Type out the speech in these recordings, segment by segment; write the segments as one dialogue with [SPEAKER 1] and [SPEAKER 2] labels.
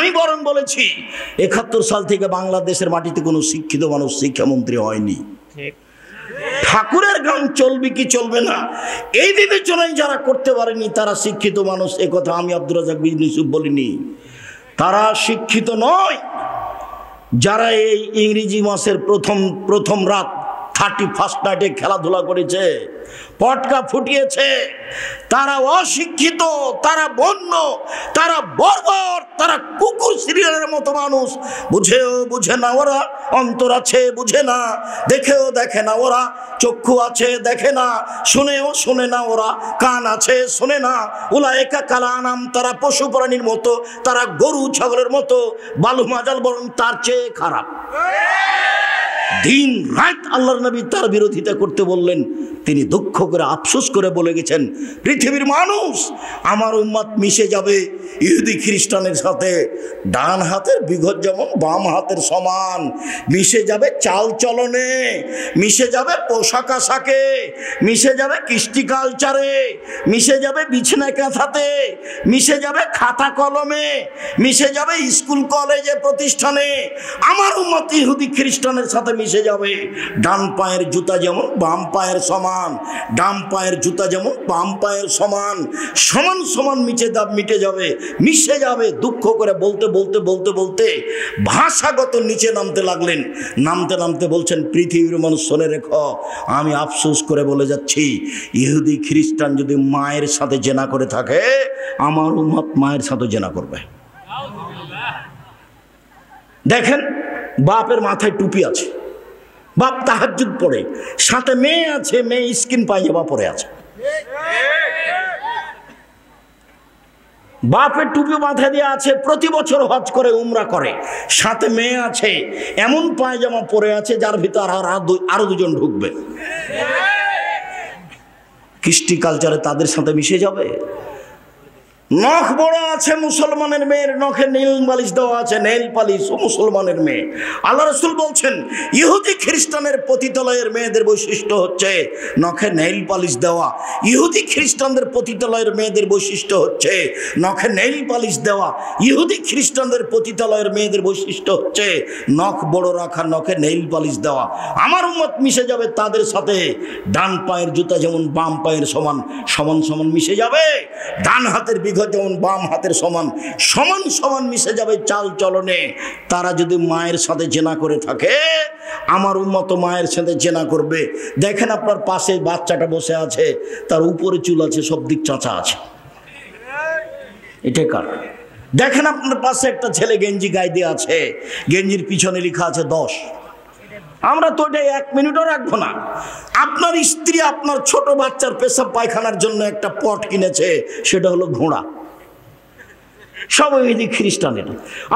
[SPEAKER 1] আমি বরং বলেছি ৭১ সাল থেকে বাংলাদেশের মাটিতে কোনো শিক্ষিত মানুষ শিক্ষামন্ত্রী হয়নি। ঠাকুরের গান চলবে কি চলবে না এই বিবেচনায় যারা করতে পারেনি তারা শিক্ষিত মানুষ, একথা আমি আব্দুর রাজ্জাক বিন ইউসুফ বলিনি। তারা শিক্ষিত নয় যারা এই ইংরেজি মাসের প্রথম রাত 31st নাইটে খেলাধুলা করেছে, পটকা ফুটিয়েছে, তারা অশিক্ষিত, তারা বন্য, তারা বর্বর, তারা কুকুর সিরিয়ালের মতো মানুষ। বুঝেও বুঝে না ওরা, অন্তর আছে বুঝে না, দেখেও দেখে না ওরা, চক্ষু আছে দেখে না, শুনেও শোনে না ওরা, কান আছে শোনে না। উলায়েকা কাল আনাম, তারা পশু প্রাণীর মতো, তারা গরু ছাগলের মতো, বালু মাজাল বরং তার চেয়ে খারাপ। দিন রাত আল্লাহর নবী তার বিরোধিতা করতে বললেন, তিনি দুঃখ করে আফসোস করে বলে গেছেন, পৃথিবীর মানুষ আমার উম্মত মিশে যাবে ইহুদি খ্রিস্টানের সাথে। ডান হাতের বিঘত যেমন বাম হাতের সমান, মিশে যাবে চাল চলনে, মিশে যাবে পোশাক আশাকে, মিশে যাবে কৃষ্টি কালচারে, মিশে যাবে বিছানা কাঁথাতে, মিশে যাবে খাতা কলমে, মিশে যাবে স্কুল কলেজে প্রতিষ্ঠানে। আমার উম্মত ইহুদি খ্রিস্টানের সাথে মিশে যাবে। ডান পায়ের জুতা যেমন বাম পায়ের সমান, ডান পায়ের জুতা যেমন বাম পায়ের সমান, সমান সমান মিটে যাবে, মিশে যাবে। দুঃখ করে বলতে বলতে বলতে বলতে ভাষাগত নিচে নামতে লাগলেন। নামতে নামতে বলছেন, পৃথিবীর মানুষ শোনে রেখো, আমি আফসোস করে বলে যাচ্ছি, ইহুদি খ্রিস্টান যদি মায়ের সাথে জেনা করে থাকে, আমার উম্মত মায়ের সাথে জেনা করবে। দেখেন, বাপের মাথায় টুপি আছে, বাপ তাহাজ্জুদ পড়ে, সাথে মেয়ে আছে, মেয়ে স্কিন পায়জামা পরে আছে। বাপের টুপি মাথায় দিয়ে আছে, প্রতি বছর হজ করে উমরা করে, সাথে মেয়ে আছে, এমন পায়জামা পরে আছে যার ভিতর আরো দুজন ঢুকবে। কৃষ্টি কালচারে তাদের সাথে মিশে যাবে। নখ বড় আছে মুসলমানের মেয়ের, নখে নীল পালিশ দেওয়া আছে, নেল পালিশ ও মুসলমানের মেয়ে। আল্লাহ রাসূল বলছেন, ইহুদি খ্রিস্টানের পতিতালয়ের মেয়েদের বৈশিষ্ট্য হচ্ছে নখে নেল পালিশ দেওয়া। ইহুদি খ্রিস্টানদের পতিতালয়ের মেয়েদের বৈশিষ্ট্য হচ্ছে নখে নেল পালিশ দেওয়া। ইহুদি খ্রিস্টানদের পতিতালয়ের মেয়েদের বৈশিষ্ট্য হচ্ছে নখ বড় রাখা, নখে নেল পালিশ দেওয়া। আমার উম্মত মিশে যাবে তাদের সাথে। ডান পায়ের জুতা যেমন বাম পায়ের সমান, সমান সমান মিশে যাবে। ডান হাতের বিঘত যেমন বাম হাতের সমান, সমান সমান মিশে যাবে চাল চলনে। তারা যদি মায়ের সাথে জেনা করে থাকে, আমার উম্মত মায়ের সাথে জেনা করবে। দেখেন, আপনার পাশে বাচ্চাটা বসে আছে, তার উপরে চুল আছে, সব দিক চাঁচা আছে, এটা কার? দেখেন, আপনার পাশে একটা ছেলে গেঞ্জি গায়ে দিয়ে আছে, গেঞ্জির পিছনে লেখা আছে 10। আমরা তো এটা 1 মিনিটও রাখবো না। আপনার স্ত্রী আপনার ছোট বাচ্চার পেশাব পায়খানার জন্য একটা পট কিনেছে, সেটা হলো ঘোড়া। সব ইহুদি খ্রিস্টানের।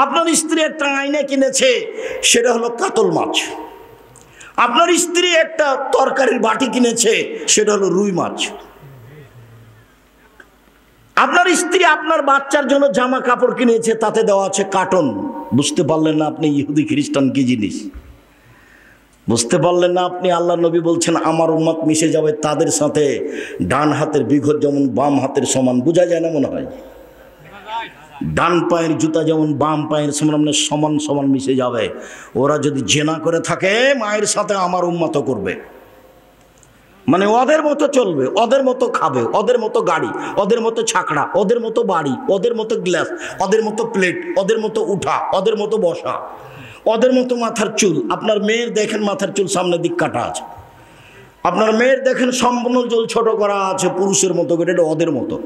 [SPEAKER 1] আপনার স্ত্রী একটা আয়না কিনেছে, সেটা হলো কাতল মাছ। আপনার স্ত্রী একটা তরকারির বাটি কিনেছে, সেটা হলো রুই মাছ। আপনার স্ত্রী আপনার বাচ্চার জন্য জামা কাপড় কিনেছে, তাতে দেওয়া আছে কার্টন। বুঝতে পারলেন না আপনি ইহুদি খ্রিস্টান কি জিনিস? বুঝতে পারলেন না আপনি? আল্লাহ নবী বলছেন, আমার উম্মত মিশে যাবে তাদের সাথে। ডান হাতের বিঘত যেমন বাম হাতের সমান, বোঝা যায় না মনে হয়? ডান পায়ের জুতা যেমন বাম পায়ের সমান, মানে সমান সমান মিশে যাবে। ওরা যদি জেনা করে থাকে, মায়ের সাথে আমার উম্মত করবে, মানে ওদের মতো চলবে, ওদের মতো খাবে, ওদের মতো গাড়ি, ওদের মতো ছাকড়া, ওদের মতো বাড়ি, ওদের মতো গ্লাস, ওদের মতো প্লেট, ওদের মতো উঠা, ওদের মতো বসা, ওদের মতো মাথার চুল। আপনার মেয়ের দেখেন মাথার চুল সামনের দিক কাটা আছে, আপনার মেয়ের দেখেন সম্পূর্ণ চুল ছোট করা আছে পুরুষের মতো করে, এটা ওদের মতো।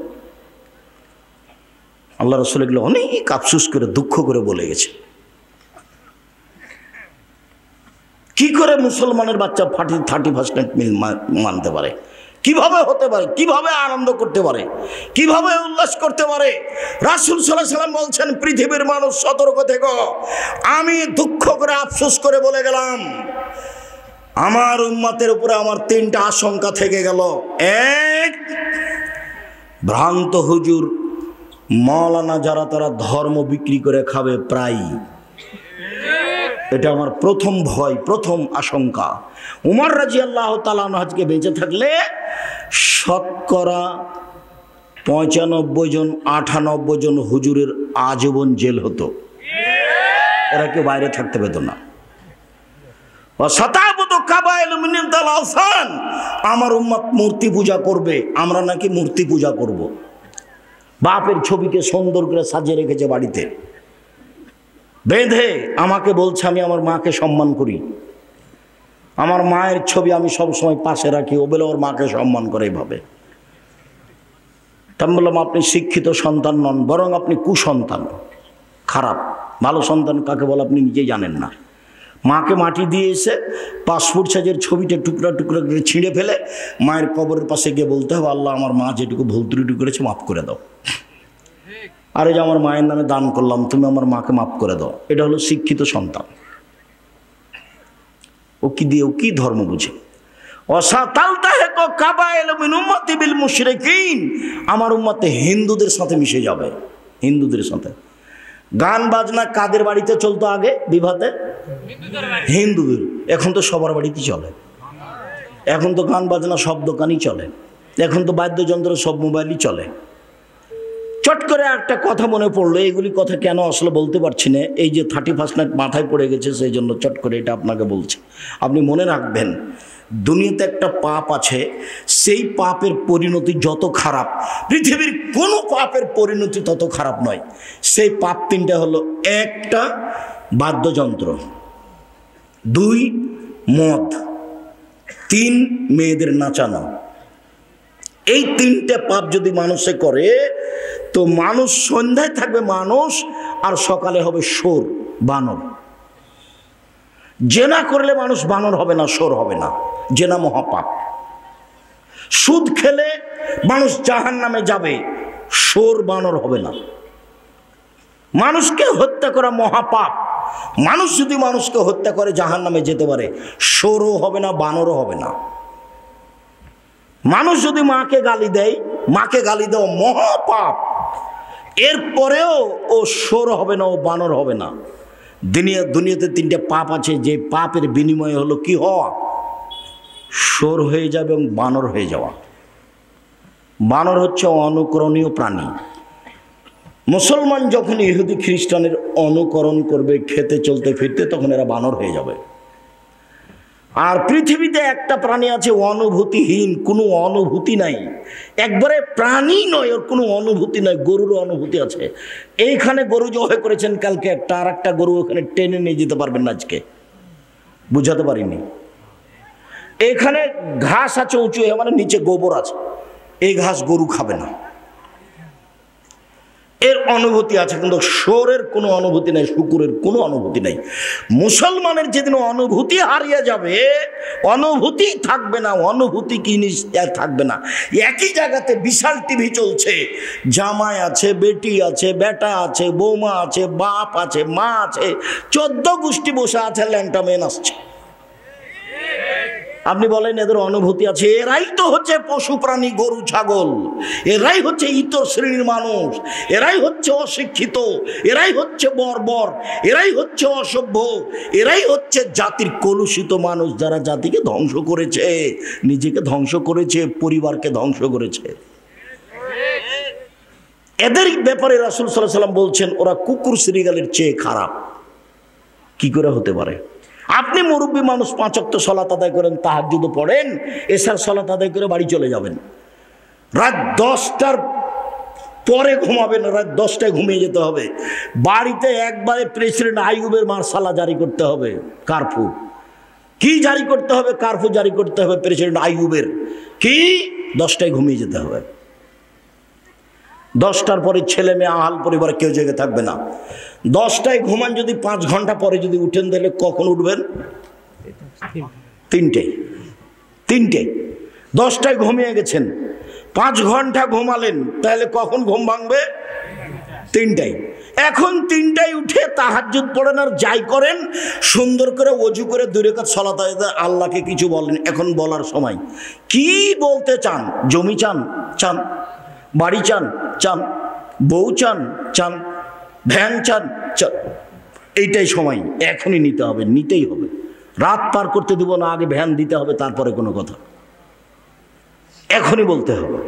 [SPEAKER 1] আল্লাহ রাসূল এগুলো অনেক আফসোস করে দুঃখ করে বলে গেছে। কি করে মুসলমানের বাচ্চা 31st মানতে পারে? কিভাবে হতে পারে? কিভাবে আনন্দ করতে পারে? কিভাবে উল্লাস করতে পারে? রাসূল সাল্লাল্লাহু আলাইহি ওয়াসাল্লাম বলছেন, পৃথিবীর মানুষ সতর্ক থেকো। আমি দুঃখ করে আফসোস করে বলে গেলাম, আমার উম্মতের উপরে আমার 3টা আশঙ্কা থেকে গেল। 1, ভ্রান্ত হুজুর মাওলানা যারা, তারা ধর্ম বিক্রি করে খাবে প্রায়। এটা আমার প্রথম ভয়, প্রথম আশঙ্কা। উমর রাদিয়াল্লাহু তাআলা আনহু বেঁচে থাকলে শতকরা 95 জন 98 জন হুজুরের আজীবন জেল হতো। এরা কেউ বাইরে থাকতে পেত না। আমার উম্মত মূর্তি পূজা করবে, আমরা নাকি মূর্তি পূজা করব। বাপের ছবিকে সুন্দর করে সাজিয়ে রেখেছে বাড়িতে, বেঁধে আমাকে বলছে আমি আমার মাকে সম্মান করি, আমার মায়ের ছবি আমি সবসময় পাশে রাখি, ও বলে ওর মাকে সম্মান করে এইভাবে। আমি বললাম আপনি শিক্ষিত সন্তান নন, বরং আপনি কুসন্তান, খারাপ। ভালো সন্তান কাকে বলে আপনি নিজেই জানেন না। মাকে মাটি দিয়ে এসে পাসপোর্ট সাইজের ছবিটা টুকরা টুকরা করে ছিঁড়ে ফেলে মায়ের কবরের পাশে গিয়ে বলতে হবে আল্লাহ আমার মা যেটুকু ভুল ত্রুটি করেছে মাফ করে দাও, আরে যে আমার মায়ের নামে দান করলাম তুমি আমার মাকে মাফ করে দাও। এটা হলো শিক্ষিত সন্তান। ও কি দিয়ে, ও কি ধর্ম বুঝে? আমার উম্মতে হিন্দুদের সাথে মিশে যাবে, হিন্দুদের সাথে। গান বাজনা কাদের বাড়িতে চলতো আগে বিবাহতে? হিন্দুদের। এখন তো সবার বাড়িতেই চলে, এখন তো গান বাজনা সব দোকানই চলে, এখন তো বাদ্যযন্ত্র সব মোবাইলই চলে। চট করে একটা কথা মনে পড়লো, এগুলি কথা কেন আসলে বলতে পারছি না, এই যে 31 নাইট মাথায় পড়ে গেছে সেই জন্য চট করে এটা আপনাকে বলছি। আপনি মনে রাখবেন দুনিয়াতে একটা পাপ আছে, সেই পাপের পরিণতি যত খারাপ, পৃথিবীর কোনো পাপের পরিণতি তত খারাপ নয়। সেই পাপ তিনটা হলো, একটা বাদ্যযন্ত্র, 2 মদ, 3 মেয়েদের নাচানো। এই 3টে পাপ যদি মানুষে করে তো মানুষ সন্ধ্যায় থাকবে মানুষ, আর সকালে হবে শোর, বানর। জেনা করলে মানুষ বানর হবে না, শোর হবে না, জেনা মহাপাপ। সুদ খেলে মানুষ জাহান্নামে যাবে, শোর বানর হবে না। মানুষকে হত্যা করা মহাপাপ, মানুষ যদি মানুষকে হত্যা করে জাহান্নামে যেতে পারে, শোরও হবে না, বানরও হবে না। মানুষ যদি মাকে গালি দেয়, মাকে গালি দেওয়া মহাপাপ, এরপরেও ও শোর হবে না, ও বানর হবে না। দুনিয়াতে 3টে পাপ আছে, যে পাপের বিনিময়ে হলো কি হওয়া? শোর হয়ে যাবে এবং বানর হয়ে যাওয়া। বানর হচ্ছে অনুকরণীয় প্রাণী। মুসলমান যখন ইহুদি খ্রিস্টানের অনুকরণ করবে খেতে চলতে ফিরতে, তখন এরা বানর হয়ে যাবে। আর পৃথিবীতে একটা প্রাণী আছে অনুভূতিহীন, কোনো অনুভূতি নাই, একবারে প্রাণী নয়, ওর কোনো অনুভূতি নাই। গরুর অনুভূতি আছে। এইখানে গরু জবাই করেছেন কালকে একটা, আর একটা গরু ওখানে টেনে নিয়ে যেতে পারবেন না আজকে, বুঝাতে পারিনি। এখানে ঘাস আছে উঁচু, মানে নিচে গোবর আছে, এই ঘাস গরু খাবে না, এর অনুভূতি আছে, কিন্তু শোরের কোনো অনুভূতি নাই, শুকুরের কোনো অনুভূতি নাই। মুসলমানের যেদিন অনুভূতি হারিয়ে যাবে, অনুভূতি থাকবে না, অনুভূতি কি থাকবে না। একই জায়গাতে বিশাল টিভি চলছে, জামাই আছে, বেটি আছে, বেটা আছে, বৌমা আছে, বাপ আছে, মা আছে, 14 গোষ্ঠী বসে আছে, ল্যাংটা মেন আসছে। আপনি বলেন এদের অনুভূতি আছে? এরাই তো হচ্ছে পশু প্রাণী, গরু ছাগল, এরাই হচ্ছে ইতর শ্রেণীর মানুষ, এরাই হচ্ছে অশিক্ষিত, এরাই হচ্ছে বর্বর, এরাই হচ্ছে অসভ্য, এরাই হচ্ছে জাতির কলুষিত মানুষ, যারা জাতিকে ধ্বংস করেছে, নিজেকে ধ্বংস করেছে, পরিবারকে ধ্বংস করেছে। এদের ব্যাপারে রাসূল সাল্লাল্লাহু আলাইহি ওয়াসাল্লাম বলছেন ওরা কুকুর শ্রীগালের চেয়ে খারাপ। কি করে হতে পারে? আপনি মুরব্বী মানুষ, 5 ওয়াক্ত সালাত আদায় করেন, তাহাজ্জুদ পড়েন, এশার সালাত আদায় করে বাড়ি চলে যাবেন, রাত 10টার পরে ঘুমাবেন, রাত 10টায় ঘুমিয়ে যেতে হবে। বাড়িতে একবারে প্রেসিডেন্ট আইয়ুবের মার্শালা জারি করতে হবে, কারফিউ। কি জারি করতে হবে? কারফিউ জারি করতে হবে প্রেসিডেন্ট আইয়ুবের। কি? 10টায় ঘুমিয়ে যেতে হবে। 10টার পরে ছেলে মেয়ে আহাল পরিবার কেউ জেগে থাকবে না। 10টায় ঘুমান, যদি 5 ঘন্টা পরে যদি উঠেন তাহলে কখন উঠবেন? 3টে। 10টায় ঘুমিয়ে গেছেন, 5 ঘন্টা ঘুমালেন, তাহলে কখন ঘুম ভাঙবে? 3টায়। এখন 3টায় উঠে তাহাজ্জুদ পড়েন আর যাই করেন, সুন্দর করে ওযু করে 2 রাকাত সালাত আদায়, আল্লাহকে কিছু বলেন। এখন বলার সময় কি বলতে চান? জমি চান? চান। বাড়ি চান? চান। বউ চান? চান। ভ্যান চান? চান। এইটাই সময়, এখনই নিতে হবে, নিতেই হবে। রাত পার করতে দেব না, আগে ভ্যান দিতে হবে, তারপরে কোনো কথা। এখনই বলতে হবে।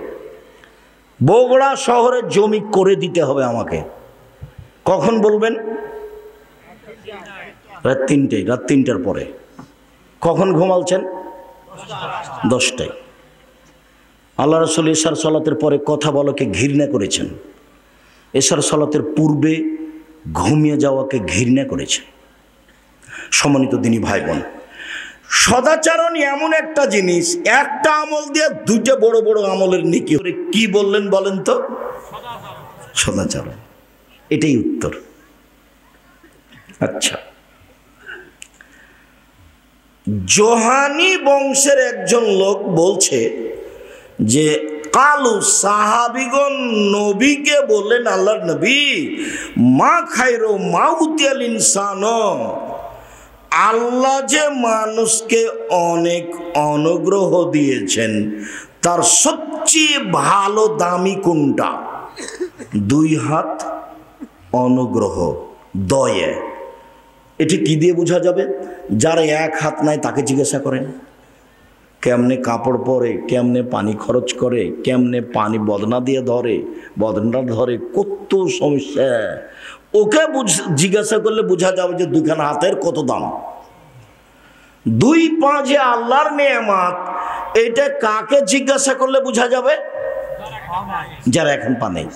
[SPEAKER 1] বগুড়া শহরে জমি করে দিতে হবে আমাকে। কখন বলবেন? রাত 3টায়, রাত 3টার পরে। কখন ঘুমালছেন? 10টায়। আল্লাহ রাসূল এশার সালাতের পরে কথা বলাকে ঘৃণা করেছেন, এশার সালাতের পূর্বে ঘুমিয়ে যাওয়াকে ঘৃণা করেছেন। সম্মানিত দিনী ভাই বোন, সদাচরণ এমন একটা জিনিস, একটা আমল দিয়ে দুইটা বড় বড় আমলের নেকি। কি বললেন বলেন তো? সদাচরণ, এটাই উত্তর। আচ্ছা, জোহানি বংশের একজন লোক বলছে যে কালু সাহাবিগণ নবীকে বললেন, আল্লাহর নবী, মা খায়রো মা উতিয়াল ইনসান, আল্লাহ যে মানুষকে অনেক অনুগ্রহ দিয়েছেন তার সবচেয়ে ভালো দামি কোনটা? 2 হাত অনুগ্রহ, দয়া। এটি কি দিয়ে বোঝা যাবে? যার 1 হাত নাই তাকে জিজ্ঞাসা করেন কেমনে কাপড় পরে, কেমনে পানি খরচ করে, কেমনে পানি বদনা দিয়ে ধরে, বদনা ধরে, কত সমস্যা। ওকে জিজ্ঞাসা করলে বোঝা যাবে যে 2খানা হাতের কত দাম। 2 পা যে আল্লাহর নেয়ামত, এটা কাকে জিজ্ঞাসা করলে বোঝা যাবে? যার এখন পা নেই।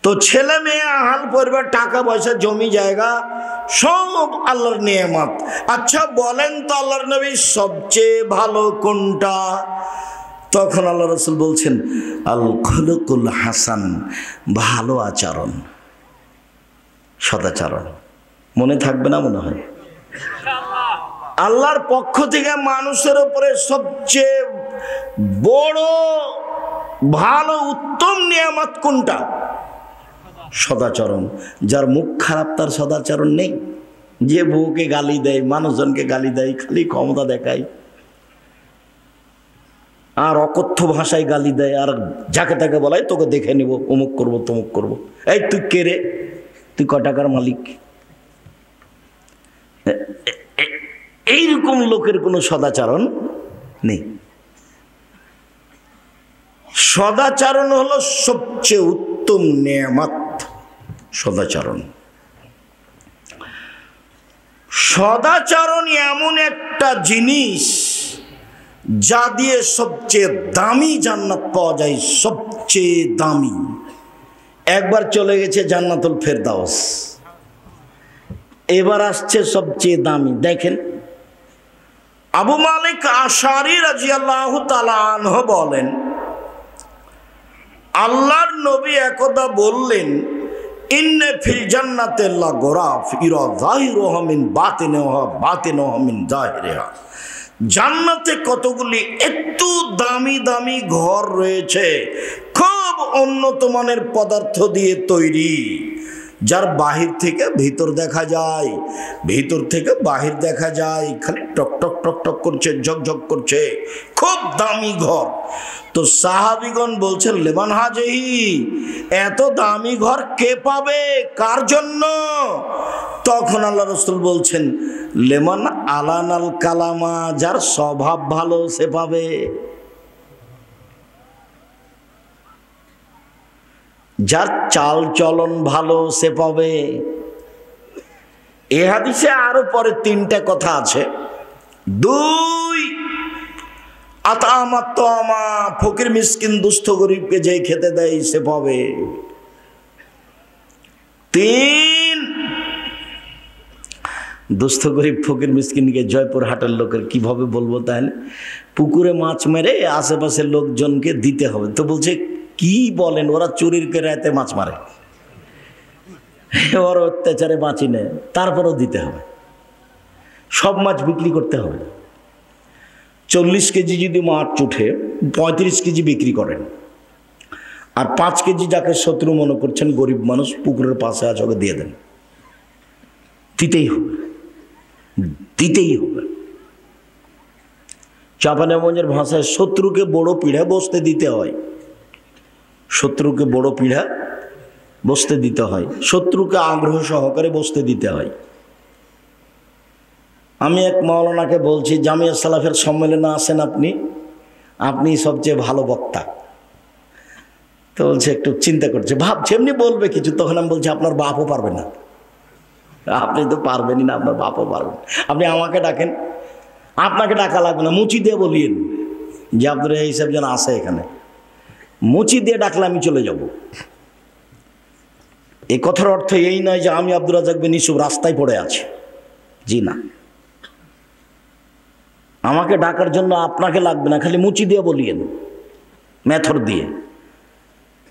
[SPEAKER 1] তো ছেলে মেয়ে, আহাল পরিবার, টাকা পয়সা, জমি জায়গা সব আল্লাহর নেয়ামত। আচ্ছা বলেন তো আল্লাহর নবী সবচেয়ে ভালো কোনটা? তখন আল্লাহ রাসূল বলছেন, আল খুলুকুল হাসান, ভালো আচরণ, সদাচরণ। মনে থাকবে না মনে হয়? আল্লাহর পক্ষ থেকে মানুষের উপরে সবচেয়ে বড় ভালো উত্তম নিয়ামত কোনটা? সদাচরণ। যার মুখ খারাপ তার সদাচরণ নেই। যে বউকে গালি দেয়, মানুষজনকে গালি দেয়, খালি ক্ষমতা দেখায়, আর অকথ্য ভাষায় গালি দেয়, আর যাকে তাকে বলায় তোকে দেখে নিব, অমুক করব তমুক করব। এই তুই কে রে? তুই ক টাকার মালিক? এইরকম লোকের কোনো সদাচরণ নেই। সদাচরণ হলো সবচেয়ে উত্তম নেয়ামত। সদাচরণ, সদাচরণ এমন একটা জিনিস যা দিয়ে সবচেয়ে দামি জান্নাত পাওয়া যায়, সবচেয়ে দামি। একবার চলে গেছে জান্নাতুল ফেরদাউস, এবার আসছে সবচেয়ে দামি। দেখেন, আবু মালিক আশারি রাদিয়াল্লাহু তাআলা আনহু বলেন, আল্লাহর নবী একদা বললেন, ইন্নে ফিল জান্নাতি লাগুরাফ ইরা যাহিরুহা মিন বাতিনিহা বাতিনুহা মিন যাহিরিহা। জান্নাতে কতগুলি এত দামি দামি ঘর রয়েছে, খুব উন্নত মানের পদার্থ দিয়ে তৈরি, যার বাহির থেকে ভিতর দেখা যায়, ভিতর থেকে বাহির দেখা যায়, খালি টক টক টক টক করছে, ঝকঝক করছে, খুব দামি ঘর। তো সাহাবিগণ বলছেন, লেমান হাজেহি, এত দামি ঘর কে পাবে, কার জন্য? তখন আল্লাহ রাসূল বলছেন, লেমান আলানাল কালামা, যার স্বভাব ভালো সে পাবে। যার চাল চলন ভালো সে পাবে। এ হাদিসে আরো পরে 3টা কথা আছে। 2, আতামাত্তামা, ফকির মিসকিন দুস্থ গরিবকে যে খেতে দেয় সে পাবে। 3, দুস্থ গরিব ফকির মিসকিনকে জয়পুর হাটের লোকের কিভাবে বলবো তাহলে? পুকুরে মাছ মেরে আশেপাশের লোকজনকে দিতে হবে। তো বলছে কি বলেন, ওরা চুরির করে রাতে মাছ মারে, ওরা অত্যাচারে বাঁচি নেয়, তারপরেও দিতে হবে। সব মাছ বিক্রি করতে হবে। 40 কেজি যদি মাছ উঠে 35 কেজি বিক্রি করেন, আর 5 কেজি যাকে শত্রু মনে করছেন, গরিব মানুষ পুকুরের পাশে আছে, ওকে দিয়ে দেন। দিতেই হবে, দিতেই হবে। চাঁপানেগঞ্জের ভাষায় শত্রুকে বড় পিঠা বসতে দিতে হয়, শত্রুকে বড় পিঠা বসতে দিতে হয়, শত্রুকে আগ্রহ সহকারে বসতে দিতে হয়। আমি এক মাওলানাকে বলছি, জামিয়া সালাফের সম্মেলনে আসেন আপনি, আপনি সবচেয়ে ভালো বক্তা। তো বলছে একটু চিন্তা করছে, ভাবছে এমনি বলবে কিছু। তখন আমি বলছি, আপনার বাপও পারবে না। আপনি তো পারবেনই না, আপনার বাপও পারবেন। আপনি আমাকে ডাকেন, আপনাকে ডাকা লাগবে না, মুচি দিয়ে বলিয়েন যে আব্দুর রাজ্জাক সাহেব যেন আসে এখানে, মুচি দিয়ে ডাকলে আমি চলে যাব। এই কথার অর্থ এই নয় যে আমি আব্দুর রাজ্জাক বিন ইউসুফ রাস্তায় পড়ে আছি, জি না। আমাকে ডাকার জন্য আপনাকে লাগবে না, খালি মুচি দিয়ে বলিয়েন, মেথর দিয়ে,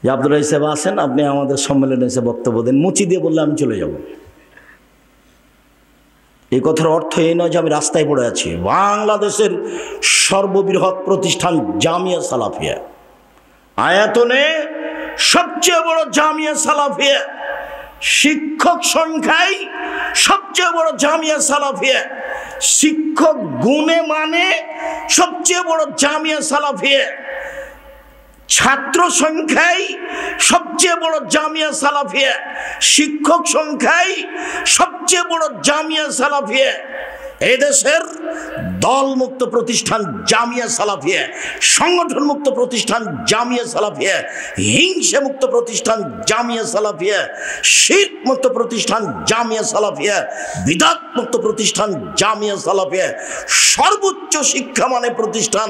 [SPEAKER 1] যে আব্দুর রাজ্জাক সাহেব আসেন, আপনি আমাদের সম্মেলনে এসে বক্তব্য দেন, মুচি দিয়ে বললে আমি চলে যাব। এই কথার অর্থ এই নয় যে আমি রাস্তায় পড়ে আছি। বাংলাদেশের সর্ববৃহৎ প্রতিষ্ঠান জামিয়া সালাফিয়া, আয়াতনে সবচেয়ে বড় জামিয়া সালাফিয়া, শিক্ষক সংখ্যায় সবচেয়ে বড় জামিয়া সালাফিয়া, শিক্ষক গুণে মানে সবচেয়ে বড় জামিয়া সালাফিয়া, ছাত্র সংখ্যায় সবচেয়ে বড় জামিয়া সালাফিয়া, শিক্ষক সংখ্যায় সবচেয়ে বড় জামিয়া সালাফিয়া। এদেশের দলমুক্ত প্রতিষ্ঠান জামিয়া সালাফিয়া, সংগঠন মুক্ত প্রতিষ্ঠান জামিয়া সালাফিয়া, হিংসা মুক্ত প্রতিষ্ঠান জামিয়া সালাফিয়া, শিরক মুক্ত প্রতিষ্ঠান জামিয়া সালাফিয়া, বিদআত মুক্ত প্রতিষ্ঠান জামিয়া সালাফিয়া, সর্বোচ্চ শিক্ষা মানে প্রতিষ্ঠান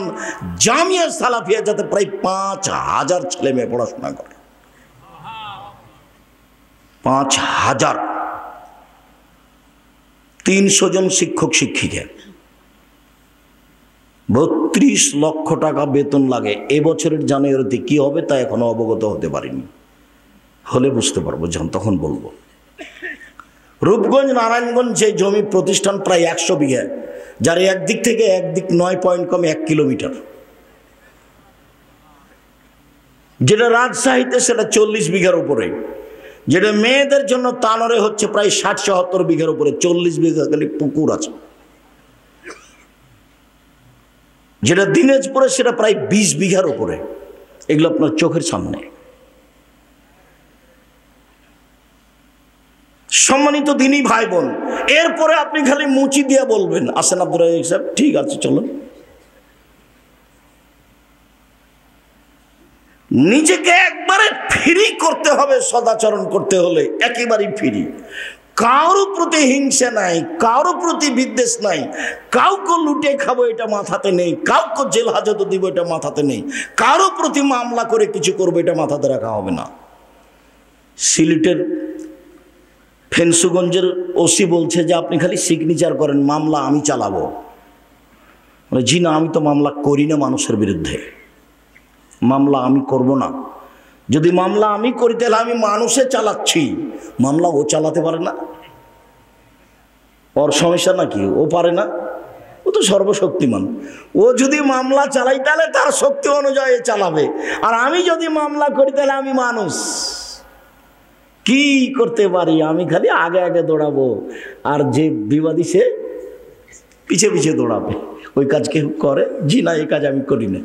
[SPEAKER 1] জামিয়া সালাফিয়া, যাতে প্রায় ৫,০০০ ছেলে মেয়ে পড়াশোনা করে। ৫,০০০, ৩০০ জন শিক্ষক শিক্ষিকা, ৩২ লক্ষ টাকা বেতন লাগে। এবছরের জানুয়ারিতে কি হবে তা এখনো অবগত হতে পারিনি, হলে বুঝতে পারবো, যখন তখন বলবো। রূপগঞ্জ নারায়ণগঞ্জ যে জমি প্রতিষ্ঠান প্রায় ১০০ বিঘা, যার একদিক থেকে একদিক ৯ পয়েন্ট কমে ১ কিলোমিটার, যেটা রাজশাহীতে সেটা ৪০ বিঘার উপরে, যেটা মেয়েদের জন্য তানরে হচ্ছে প্রায় ৬০-৭০ বিঘার উপরে, ৪০ বিঘা খালি পুকুর আছে। যেটা দিনাজপুরে সেটা প্রায় ২০ বিঘার উপরে। এগুলো আপনার চোখের সামনে। সম্মানিত দিনী ভাই বোন, এরপরে আপনি খালি মুচি দিয়ে বলবেন আসেন আব্দুর রাজ্জাক সাহেব, ঠিক আছে চলুন। নিজেকে একবারে ফ্রি করতে হবে, সদাচরণ করতে হলে একেবারেই ফ্রি। কারো প্রতি হিংসা নাই, কারো প্রতি বিদ্বেষ নাই, কাউকে লুটে খাবো এটা মাথাতে নেই, কাউকে জেল হাজত দিব এটা মাথাতে নেই, কারো প্রতি মামলা করে কিছু করবো এটা মাথাতে রাখা হবে না। সিলেটের ফেন্সুগঞ্জের ওসি বলছে যে আপনি খালি সিগনেচার করেন, মামলা আমি চালাবো। জি না, আমি তো মামলা করি না মানুষের বিরুদ্ধে, মামলা আমি করব না। যদি মামলা আমি করি তাহলে আমি মানুষে চালাচ্ছি, মামলা ও চালাতে পারে না, ওর সমস্যা নাকি? ও পারে না, ও তো সর্বশক্তিমান। ও যদি মামলা চালাই তাহলে তার শক্তি অনুযায়ী চালাবে, আর আমি যদি মামলা করি তাহলে আমি মানুষ, কি করতে পারি? আমি খালি আগে আগে দৌড়াবো, আর যে বিবাদী সে পিছে পিছে দৌড়াবে। ওই কাজ কেউ করে? জি না, এই কাজ আমি করি না।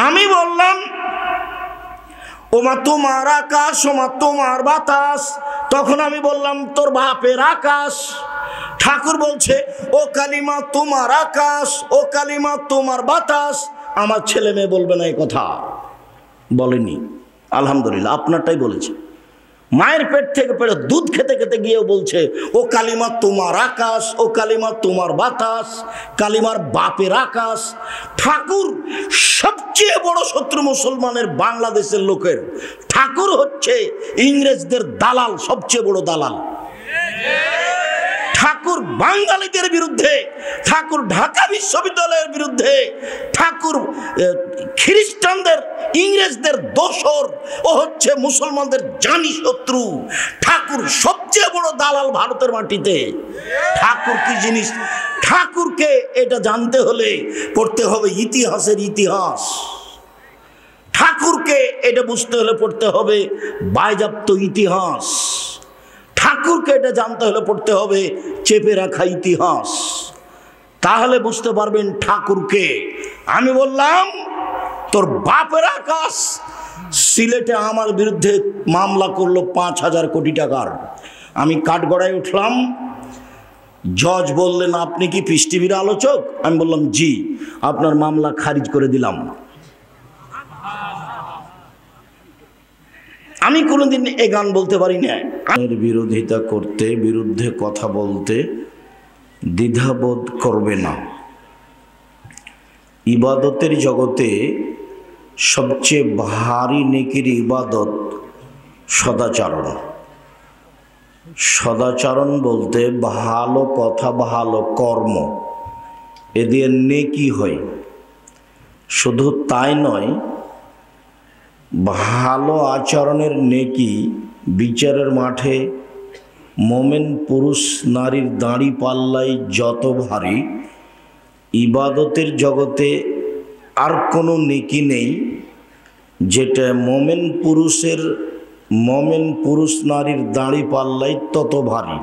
[SPEAKER 1] আমি বললাম ওমা তোমার আকাশ, ওমা তোমার বাতাস। তখন আমি বললাম তোর বাপের আকাশ। ঠাকুর বলছে ও কালিমা তোমার আকাশ, ও কালিমা তোমার বাতাস। আমার ছেলে মেয়ে বলবে না এই কথা, বলেনি। আলহামদুলিল্লাহ, আপনারটাই বলেছে। মায়ের পেট থেকে পেটে দুধ খেতে খেতে গিয়েও বলছে ও কালিমা তোমার আকাশ, ও কালিমা তোমার বাতাস, কালিমার বাপের আকাশ। ঠাকুর সবচেয়ে বড় শত্রু মুসলমানের, বাংলাদেশের লোকের। ঠাকুর হচ্ছে ইংরেজদের দালাল, সবচেয়ে বড় দালাল। ঠাকুর বাঙালিদের বিরুদ্ধে, ঠাকুর ঢাকা বিশ্ববিদ্যালয়ের বিরুদ্ধে, ঠাকুর খ্রিস্টানদের, ইংরেজদের দোসর, ও হচ্ছে মুসলমানদের জানি শত্রু। ঠাকুর সবচেয়ে বড় দালাল ভারতের মাটিতে। ঠাকুর কি জিনিস? ঠাকুরকে এটা জানতে হলে পড়তে হবে ইতিহাসের ইতিহাস। ঠাকুরকে এটা বুঝতে হলে পড়তে হবে বায়জাপ্ত ইতিহাস। ঠাকুরকে এটা জানতে হলে পড়তে হবে চেপে রাখা ইতিহাস, তাহলে বুঝতে পারবেন ঠাকুরকে। আমি বললাম তোর বাপের আকাশ সিলেটে আমার বিরুদ্ধে মামলা করলো ৫,০০০ কোটি টাকার। আমি কাঠগড়ায় উঠলাম, জজ বললেন আপনি কি পিস টিভির আলোচক? আমি বললাম জি, আপনার মামলা খারিজ করে দিলাম। আমি কোনোদিন এ গান বলতে পারি না। বিরোধিতা করতে, বিরুদ্ধে কথা বলতে দ্বিধাবোধ করবে না। ইবাদতের জগতে সবচেয়ে ভারী নেকির ইবাদত সদাচরণ। সদাচরণ বলতে ভালো কথা, ভালো কর্ম, এ দিয়ে নেকি হয়। শুধু তাই নয়, ভালো আচরণের নেকি বিচারের মাঠে মোমেন পুরুষ নারীর দাঁড়ি পাল্লাই যত ভারী, ইবাদতের জগতে আর কোনো নেকি নেই যেটা মোমেন পুরুষ নারীর দাঁড়ি পাল্লাই তত ভারী।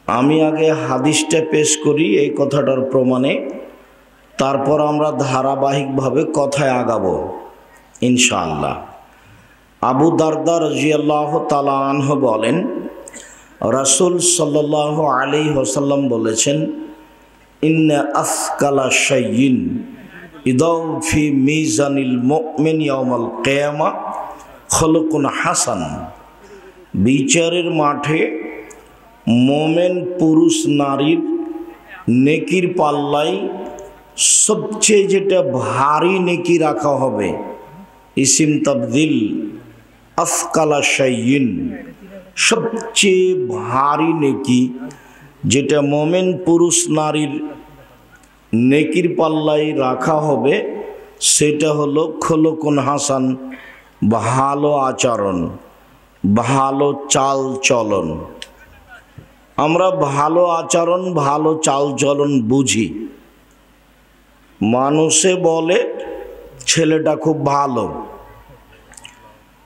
[SPEAKER 1] আমি আগে হাদিসটা পেশ করি এই কথাটার প্রমাণে, তারপর আমরা ধারাবাহিকভাবে কথায় আগাবো ইনশাআল্লাহ। আবু দারদা রাদিয়াল্লাহু তাআলা আনহু বলেন, রাসূল সাল্লাল্লাহু আলাইহি ওয়াসাল্লাম বলেছেন, ইন্না আসকালা শাইইন ইদাউ ফি মিজানিল মুমিন ইয়াউমাল কিয়ামা খুলুকুন হাসান। বিচারের মাঠে মোমেন পুরুষ নারীর নেকির পাল্লাই সবচেয়ে যেটা ভারী নেকি রাখা হবে, ইসিম তাবদিল, আসকালা শাইইন, সবচেয়ে ভারী নেকি যেটা মোমেন পুরুষ নারীর নেকির পাল্লাই রাখা হবে, সেটা হলো খুলুকুন হাসান, ভালো আচরণ, ভালো চাল চলন। আমরা ভালো আচরণ, ভালো চাল চলন বুঝি। মানুষে বলে ছেলেটা খুব ভালো,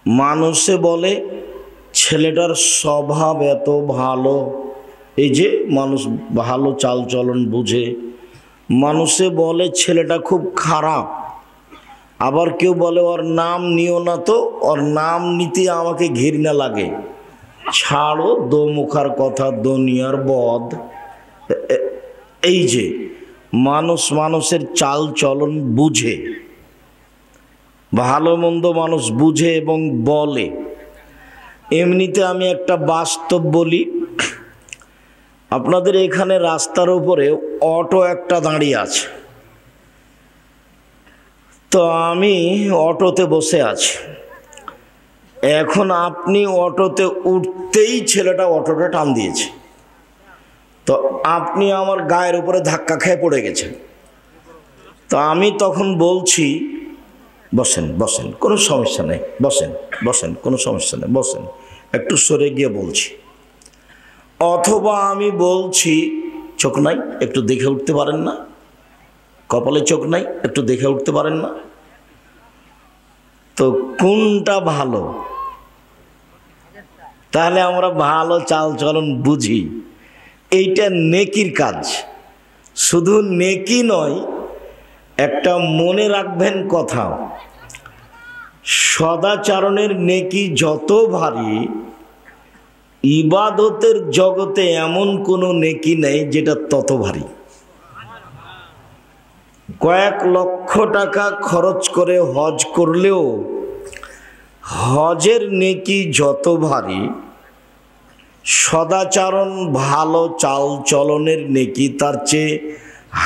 [SPEAKER 1] মানুষে বলে ছেলেটার স্বভাব এত ভালো, এই যে মানুষ ভালো চাল চলন বুঝে। মানুষে বলে ছেলেটা খুব খারাপ, আবার কেউ বলে ওর নাম নিও না তো, ওর নাম নিতে আমাকে ঘৃণা লাগে। ছাড়ো দোমুখার কথা, দুনিয়ার বদ। এই যে মানুষের চাল চলন বুঝে, ভালো মন্দ মানুষ বুঝে এবং বলে। এমনিতে আমি একটা বাস্তব বলি, আপনাদের এখানে রাস্তার উপরে অটো একটা দাঁড়িয়ে আছে, তো আমি অটোতে বসে আছি। এখন আপনি অটোতে উঠতেই ছেলেটা অটোটা টান দিয়েছে, তো আপনি আমার গায়ের উপরে ধাক্কা খেয়ে পড়ে গেছেন। তো আমি তখন বলছি, বসেন বসেন, কোনো সমস্যা নেই, বসেন বসেন, কোনো সমস্যা নেই, বসেন, একটু সরে গিয়ে বলছি। অথবা আমি বলছি, চোখ নাই, একটু দেখে উঠতে পারেন না? কপালে চোখ নাই, একটু দেখে উঠতে পারেন না? তো কোনটা ভালো? তাহলে আমরা ভালো চাল চলন বুঝি, এইটা নেকির কাজ। শুধু নেকি নয়, একটা মনে রাখবেন কথা, সদাচরণের নেকি যত ভারী, ইবাদতের জগতে এমন কোনো নেকি নেই যেটা তত ভারী। কয়েক লক্ষ টাকা খরচ করে হজ করলেও হজের নেকি যত ভারী, সদাচরণ ভালো চাল চলনের নেকি তার চেয়ে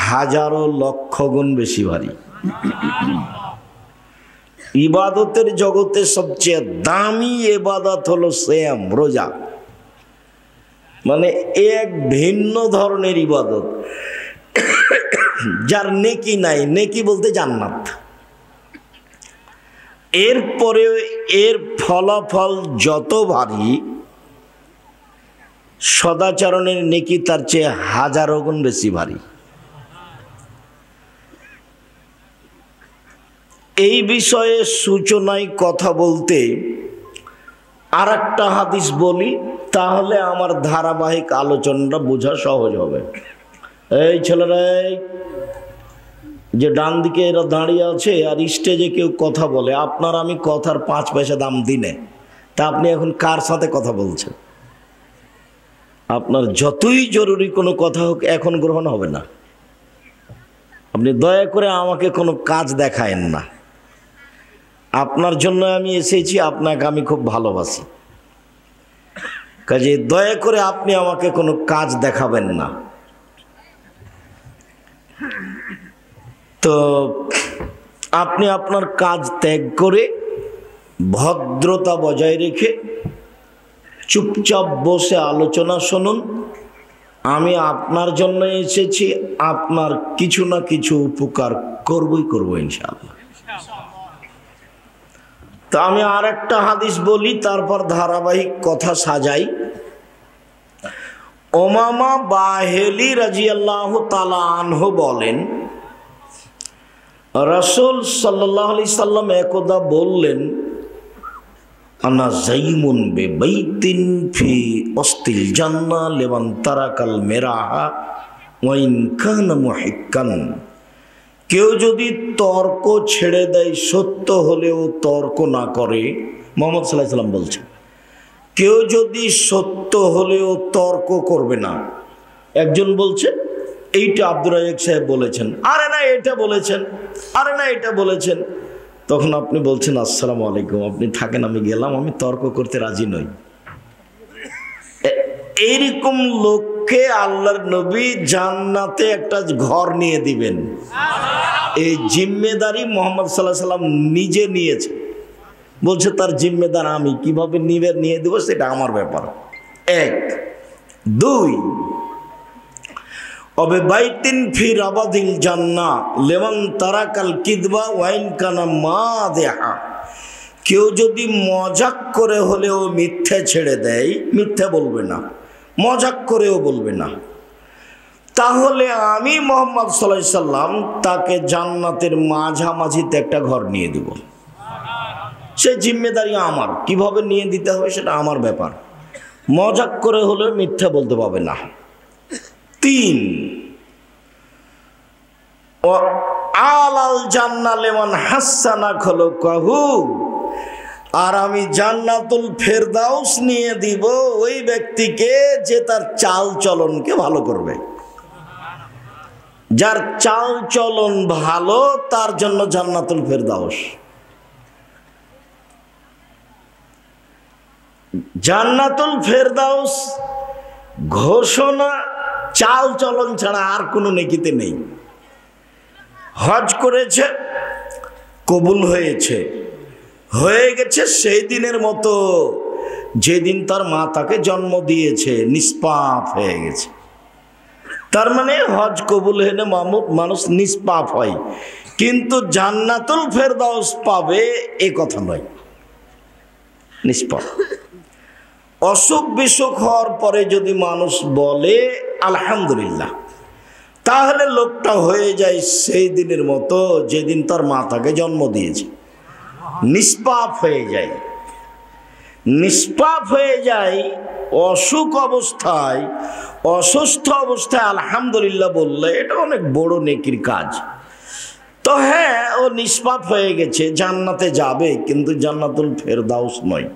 [SPEAKER 1] হাজারো লক্ষ গুণ বেশি ভারী। ইবাদতের জগতে সবচেয়ে দামি ইবাদত হলো সিয়াম, রোজা। মানে এক ভিন্ন ধরনের ইবাদত, যার নেকি নাই। নেকি বলতে জান্নাত। এরপরে এর ফলাফল যত ভারী, সদাচরণের নেকি তার চেয়ে হাজারো গুণ বেশি ভারী। এই বিষয়ে সূচনায় কথা বলতে আর একটা হাদিস বলি, তাহলে আমার ধারাবাহিক আলোচনাটা বোঝা সহজ হবে। এই ছেলেরা, যে ডান দিকে এরা দাঁড়িয়ে আছে আর স্টেজে কেউ কথা বলে, আপনার আমি কথার 5 পয়সা দাম দিনে, তা আপনি এখন কার সাথে কথা বলছেন? আপনার যতই জরুরি কোনো কথা হোক, এখন গ্রহণ হবে না। আপনি দয়া করে আমাকে কোনো কাজ দেখায়েন না। আপনার জন্য আমি এসেছি, আপনাকে আমি খুব ভালোবাসি, কাজে দয়া করে আপনি আমাকে কোনো কাজ দেখাবেন না। তো আপনি আপনার কাজ ত্যাগ করে ভদ্রতা বজায় রেখে চুপচাপ বসে আলোচনা শুনুন। আমি আপনার জন্য এসেছি, আপনার কিছু না কিছু উপকার করবই করব ইনশাআল্লাহ। তো আমি আর একটা হাদিস বলি, তারপর ধারাবাহিক কথা সাজাই। উমামা বাহেলি রাদিয়াল্লাহু তাআলা আনহু বলেন, রাসূল সাল্লাল্লাহু আলাইহি সাল্লাম একদা বললেন, আনা যাইমুন বিবাইতিন ফি ওয়াসতিল জান্নাহ লিমান তারাকাল মিরাহা ওয়া ইন কানা মুহিক্কান। কেউ যদি তর্ক ছেড়ে দেয়, সত্য হলেও তর্ক না করে, মুহাম্মদ সাল্লাল্লাহু আলাইহি সাল্লাম বলছেন, কেউ যদি সত্য হলেও তর্ক করবে না। একজন বলছে এইটা আব্দুর রাজ্জাক সাহেব বলেছেন, আরে না এটা বলেছেন, আরে না এটা বলেছেন। তখন আপনি বলছেন আসসালামু আলাইকুম, আপনি থাকেন, আমি গেলাম, আমি তর্ক করতে রাজি নই। এইরকম লোককে আল্লাহর নবী জান্নাতে একটা ঘর নিয়ে দিবেন। এই জিম্মেদারি মুহাম্মদ সাল্লাল্লাহু আলাইহি সাল্লাম নিজে নিয়েছে। বলছে তার জিম্মেদার আমি, কিভাবে নিয়ে দেবো সেটা আমার ব্যাপার। এক। দুই, অবে বাইতিন ফি রাবাদিল জান্নাহ লিমান তারাকাল কিদবা ওয়া ইন কানা মাদিহা। কেউ যদি মজাক করে হলেও মিথ্যে ছেড়ে দেয়, মিথ্যে বলবে না, মজাক করেও বলবে না, তাহলে আমি মুহাম্মদ সাল্লাল্লাহু আলাইহি সাল্লাম তাকে জান্নাতের মাঝামাঝিতে একটা ঘর নিয়ে দেব। সে জিম্মেদারি আমার, কিভাবে নিয়ে দিতে হবে সেটা আমার ব্যাপার। মজাক করে হলেও মিথ্যা বলতে পারবে না। তিন, ও আলাল জান্নাহ লিমান হাসানা খুলুকাহু। আর আমি জান্নাতুল ফেরদাউস নিয়ে দিব ওই ব্যক্তিকে যে তার চাল চলনকে ভালো করবে। যার চাল চলন ভালো তার জন্য জান্নাতুল ফেরদাউস। জান্নাতুল ফেরদাউস ঘোষণা চাল চলন ছাড়া আর কোনো নেকিতে নেই। হজ করেছে, কবুল হয়েছে, হয়ে গেছে সেই দিনের মতো যেদিন তার মা তাকে জন্ম দিয়েছে, নিষ্পাপ হয়ে গেছে। তার মানে হজ কবুল হলে মানুষ নিষ্পাপ হয়, কিন্তু জান্নাতুল ফেরদাউস পাবে এ কথা নয়, নিষ্পাপ। অসুখ বিসুখ হওয়ার পরে যদি মানুষ বলে আলহামদুলিল্লাহ, তাহলে লোকটা হয়ে যায় সেই দিনের মতো যেদিন তার মা তাকে জন্ম দিয়েছে, নিষ্পাপ হয়ে যায়। নিষ্পাপ হয়ে যায় অসুখ অবস্থায়, অসুস্থ অবস্থায় আলহামদুলিল্লাহ বললে এটা অনেক বড় নেকির কাজ। তো হ্যাঁ, ও নিষ্পাপ হয়ে গেছে, জান্নাতে যাবে, কিন্তু জান্নাতুল ফেরদাউস নয়।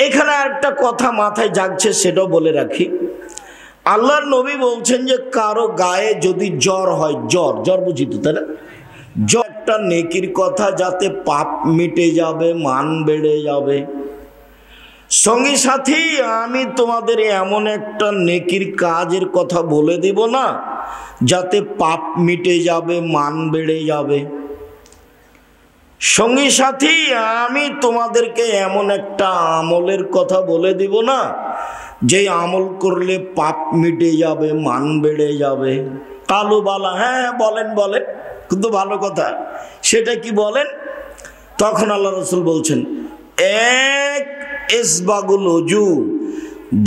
[SPEAKER 1] এখানে একটা কথা মাথায় জাগছে, সেটাও বলে রাখি। আল্লাহর নবী বলছেন যে কারো গায়ে যদি জ্বর হয়, জ্বর বুঝি তো, তাই না? জ্বরটা নেকির কথা, যাতে পাপ মিটে যাবে, মান বেড়ে যাবে। সঙ্গী সাথী, আমি তোমাদের এমন একটা নেকির কাজের কথা বলে দেব না যাতে পাপ মিটে যাবে, মান বেড়ে যাবে। সঙ্গী সাথী, আমি তোমাদেরকে এমন একটা আমলের কথা বলে দিব না যে আমল করলে পাপ মিটে যাবে, মান বেড়ে যাবে। কালু বালা, হ্যাঁ বলেন বলেন, কিন্তু ভালো কথা, সেটা কি বলেন? তখন আল্লাহ রাসূল বলছেন, এক ইসবাগুল ওযু,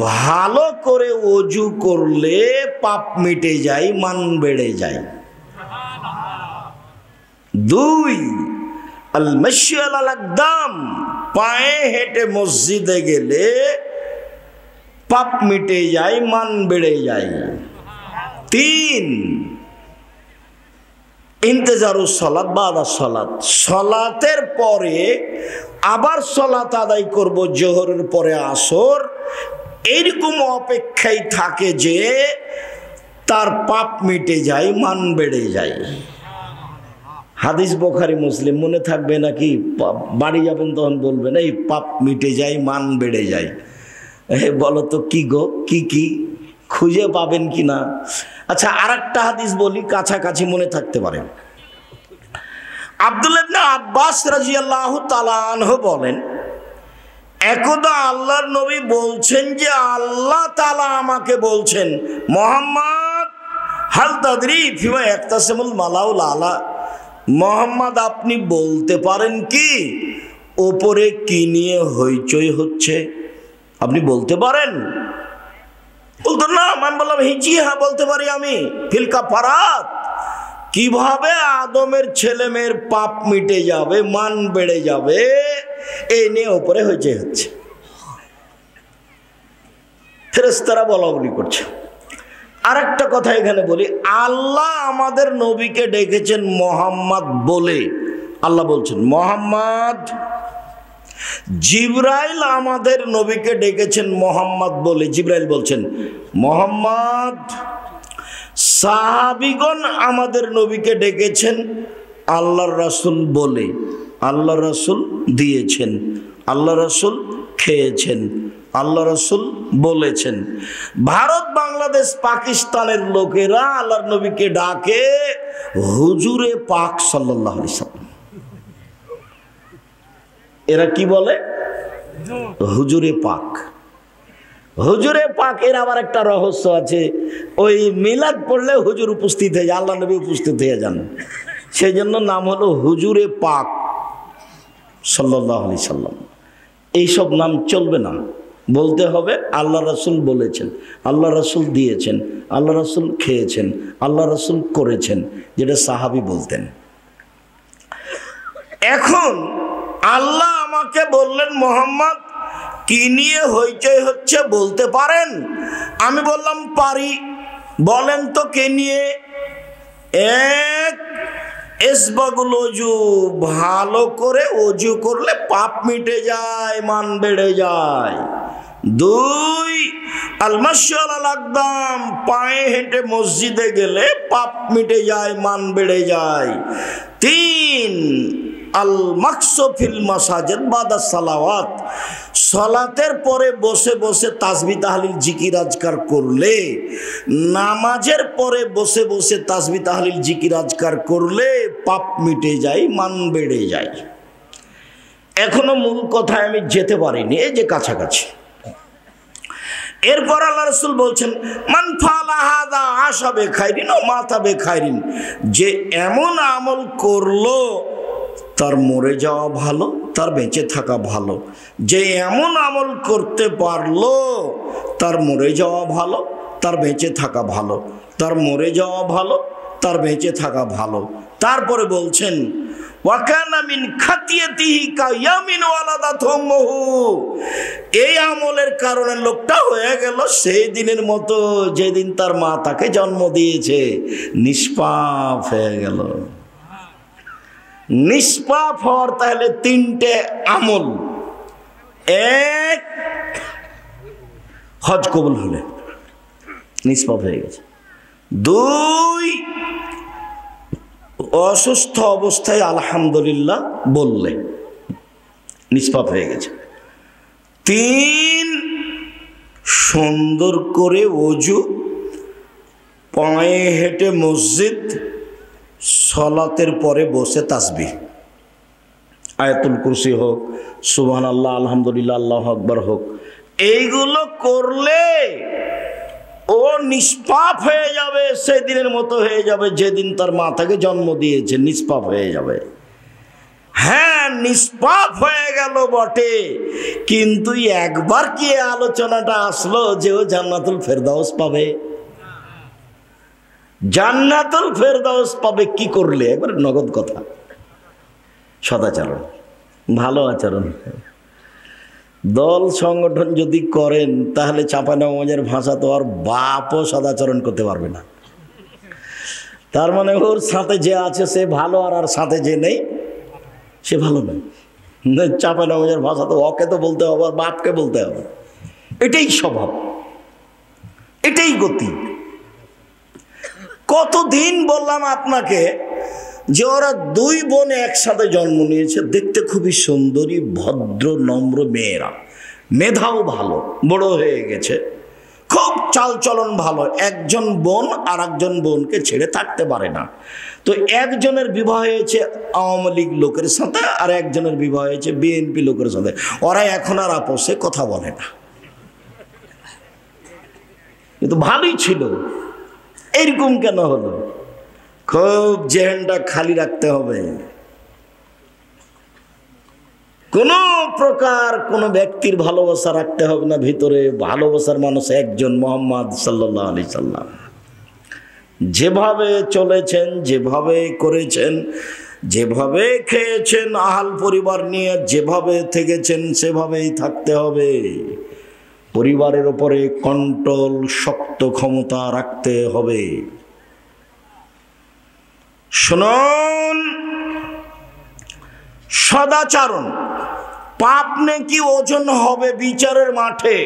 [SPEAKER 1] ভালো করে ওযু করলে পাপ মিটে যায়, মান বেড়ে যায়। দুই, আল মাশী আলাল আকদাম, পায়ে হেঁটে মসজিদে গেলে পাপ মিটে যায়, মান বেড়ে যায়। তিন, ইন্তেজারুস সালাত বাদা সালাত, সালাতের পরে আবার সালাত আদায় করব, জোহরের পরে আসর, এইরকম অপেক্ষায় থাকে যে তার পাপ মিটে যায়, মান বেড়ে যায়। হাদিস বুখারী মুসলিম মনে থাকবে নাকি? বাড়ি যাবেন তখন বলবেন এই পাপ মিটে যায়, মান বেড়ে যায়। বলো তো কি গো, কি খুঁজে পাবেন কি না? আচ্ছা, আরেকটা হাদিস বলি, কাছাকাছি মনে থাকতে পারে। আব্দুল্লাহ ইবনে আব্বাস রাদিয়াল্লাহু তাআলা আনহু বলেন, একদা আল্লাহর নবী বলছেন যে আল্লাহ তাআলা আমাকে বলছেন, মুহাম্মদ হাল তাদরি ফিমা ইয়াকতাসিমুল মালাউল আলা, মুহাম্মদ আপনি বলতে পারেন কি ওপরে কি নিয়ে হইচই হচ্ছে? আপনি বলতে পারেন? বলতো না। আমি বললাম জি হ্যাঁ বলতে পারি আমি। ফিল কাফারাত, কিভাবে আদমের ছেলে মেয়ের পাপ মিটে যাবে, মান বেড়ে যাবে, এই নিয়ে উপরে হইচই হচ্ছে। ফেরেশতারা বলা বলি করছে। আরেকটা কথা এখানে বলি, আল্লাহ আমাদের নবীকে ডেকেছেন মুহাম্মদ বলে। আল্লাহ বলছেন মুহাম্মদ। জিবরাইল আমাদের নবীকে ডেকেছেন মুহাম্মদ বলে। জিবরাইল বলছেন মুহাম্মদ। সাহাবীগণ আমাদের নবীকে ডেকেছেন আল্লাহর রাসূল বলে। আল্লাহ রাসূল দিয়েছেন, আল্লাহ রাসূল খেয়েছেন, আল্লাহ রাসূল বলেছেন। ভারত, বাংলাদেশ, পাকিস্তানের লোকেরা আল্লাহর নবীকে ডাকে হুজুরে পাক সাল্লাল্লাহু আলাইহি সাল্লাম। এরা কি বলে? হুজুরে পাক। হুজুরে পাক এর আবার একটা রহস্য আছে। ওই মিলাদ পড়লে হুজুর উপস্থিত হয়ে যায়, আল্লাহ নবী উপস্থিত হয়ে যান, সেই জন্য নাম হলো হুজুরে পাক সাল্লাল্লাহু আলাইহি সাল্লাম। এইসব নাম চলবে না, বলতে হবে আল্লাহ রাসূল বলেছেন, আল্লাহ রাসূল দিয়েছেন, আল্লাহ রাসূল খেয়েছেন, আল্লাহ রাসূল করেছেন, যেটা সাহাবী বলতেন। এখন আল্লাহ আমাকে বললেন মুহাম্মদ কি নিয়ে হইচই হচ্ছে বলতে পারেন? আমি বললাম পারি। বলেন তো কে নিয়ে? এক, ইসবাগুল ওযু, ভালো করে ওযু করলে পাপ মিটে যায়, মান বেড়ে যায়। দুই, আল মাশী আলাল আকদাম, পায়ে হেঁটে মসজিদে গেলে পাপ মিটে যায়, মান বেড়ে যায়। তিন, আল মাকসু ফিল মাসাজিদ বাদা সালাওয়াত, সালাতের পরে বসে বসে তাসবিহ তাহলিল জিকির আজকার করলে, নামাজের পরে বসে বসে তাসবিহ তাহলিল জিকির আজকার করলে পাপ মিটে যায়, মান বেড়ে যায়। এখনো মূল কথায় আমি যেতে পারিনি, এই যে কাছাকাছি। এরপর আল্লাহ রাসূল বলছেন মান ফাআলা হাযা আশা বিখাইরিন ওয়া মাতা বিখাইরিন, যে এমন আমল করলো তার মরে যাওয়া ভালো, তার বেঁচে থাকা ভালো। যে এমন আমল করতে পারলো তার মরে যাওয়া ভালো, তার বেঁচে থাকা ভালো, তার মরে যাওয়া ভালো, তার বেঁচে থাকা ভালো। তারপরে বলছেন ওয়াকানা মিন খাতিয়াতিহি কায়ামিন ওয়ালাদাতহু উম্মুহু, এই আমলের কারণে লোকটা হয়ে গেল সেই দিনের মতো যেদিন তার মা তাকে জন্ম দিয়েছে, নিষ্পাপ হয়ে গেল। নিষ্পাপ হওয়ার তাহলে তিনটে আমল। এক, হজ কবুল হলে নিষ্পাপ হয়ে গেছে। দুই, অসুস্থ অবস্থায় আলহামদুলিল্লাহ বললে নিষ্পাপ হয়ে গেছে। তিন, সুন্দর করে ওযু, পায়ে হেঁটে মসজিদ, সালাতের পরে বসে তাসবিহ, আয়াতুল কুরসি হোক, সুবহানাল্লাহ, আলহামদুলিল্লাহ, আল্লাহু আকবার হোক, এইগুলো করলে ও নিষ্পাপ হয়ে যাবে, সেদিনের মতো হয়ে যাবে যেদিন তার মা তাকে জন্ম দিয়েছে, নিষ্পাপ হয়ে যাবে। হ্যাঁ, নিষ্পাপ হয়ে গেল বটে, কিন্তু একবার কি আলোচনাটা আসলো যে ও জান্নাতুল ফেরদাউস পাবে? জান্নাতুল ফেরদাউস পাবে কি করলে? একবার নগদ কথা, সদাচরণ, ভালো আচরণ। দল সংগঠন যদি করেন তাহলে চাঁপাইনবাবগঞ্জের ভাষা তো আর বাপও সদাচরণ করতে পারবে না। তার মানে ওর সাথে যে আছে সে ভালো, আর সাথে যে নেই সে ভালো নয়। চাঁপাইনবাবগঞ্জের ভাষা তো ওকে তো বলতে হবে, আর বাপকে বলতে হবে। এটাই স্বভাব, এটাই গতি। কতদিন বললাম আপনাকে যে ওরা দুই বোন একসাথে জন্ম নিয়েছে, দেখতে খুবই সুন্দরী ভদ্র নম্র মেয়েরা, মেধাও ভালো, বড় হয়ে গেছে, খুব চালচলন ভালো। একজন বোন আর একজন বোনকে ছেড়ে থাকতে পারে না। তো একজনের বিবাহ হয়েছে আওয়ামী লীগ লোকের সাথে, আর একজনের বিবাহ হয়েছে বিএনপি লোকের সাথে। ওরা এখন আর আপোষে কথা বলে না, কিন্তু ভালোই ছিল। এইরকম কেন হলো? খুব জেহেনটা খালি রাখতে হবে। কোন প্রকার কোন ব্যক্তির ভালোবাসা রাখতে হবে না ভিতরে। ভালোবাসার মানুষ একজন, মুহাম্মদ সাল্লাল্লাহু আলাইহি সাল্লাম। যেভাবে চলেছেন, যেভাবে করেছেন, যেভাবে খেয়েছেন আহাল পরিবার নিয়ে, যেভাবে থেকেছেন সেভাবেই থাকতে হবে। পরিবারের উপরে কন্ট্রোল, শক্ত ক্ষমতা রাখতে হবে। শুনুন, সদাচরণ পাপ নেকি ওজন হবে বিচারের মাঠে।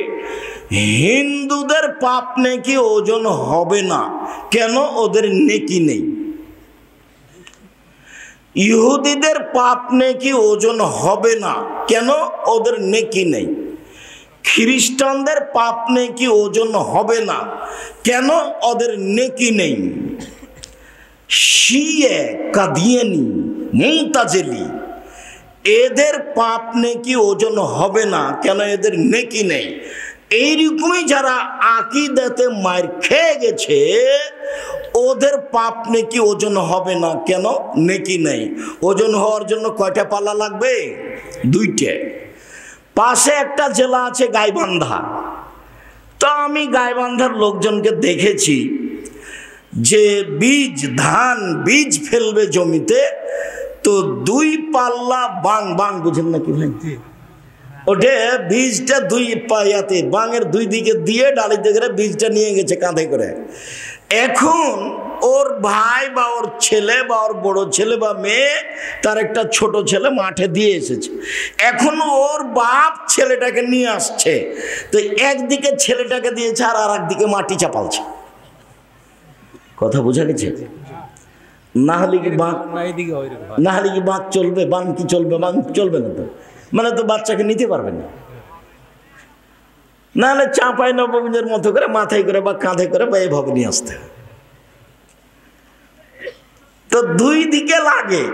[SPEAKER 1] হিন্দুদের পাপ নেকি ওজন হবে না, কেন? ওদের নেকি নেই। ইহুদিদের পাপ নেকি ওজন হবে না, কেন? ওদের নেকি নেই। খ্রিস্টানদের পাপ নেকি ওজন হবে না, কেন? ওদের নেকি নেই। শিয়ে, কাদিয়ানি, মুতাজিলি এদের পাপ নেকি ওজন হবে না, কেন? এদের নেকি নেই। এইরকমই যারা আকীদাতে মার খেয়ে গেছে, ওদের পাপ নেকি ওজন হবে না, কেন? নেকি নেই। ওজন হওয়ার জন্য কয়টা পাল্লা লাগবে? দুইটা। পাশে একটা জেলা আছে গাইবান্ধা। তো আমি গাইবান্ধার লোকজনকে দেখেছি যে ধান বীজ ফেলবে জমিতে, তো দুই পাল্লা বাং বুঝেন নাকি ভাই? ওঠে বীজটা দুই পায়াতে বাঙের দুই দিকে দিয়ে ডালিতে করে বীজটা নিয়ে গেছে কাঁধে করে। এখন ওর ভাই বা ওর ছেলে বা ওর বড় ছেলে বা মেয়ে, তার একটা ছোট ছেলে মাঠে দিয়ে এসেছে। এখন ওর বাপ ছেলেটাকে নিয়ে আসছে, তো একদিকে ছেলেটাকে দিয়েছে আর একদিকে মাটি চাপালছে। কথা বোঝা গেছে? না হলে কি বাঁক চলবে? বান কি চলবে? বান চলবে না তো, মানে তো বাচ্চাকে নিতে পারবে না। নাহলে চাপাই নবমীদের মতো করে মাথায় করে বা কাঁধে করে বা এভাবে নিয়ে আসতে। তো দুই দিকে লাগে।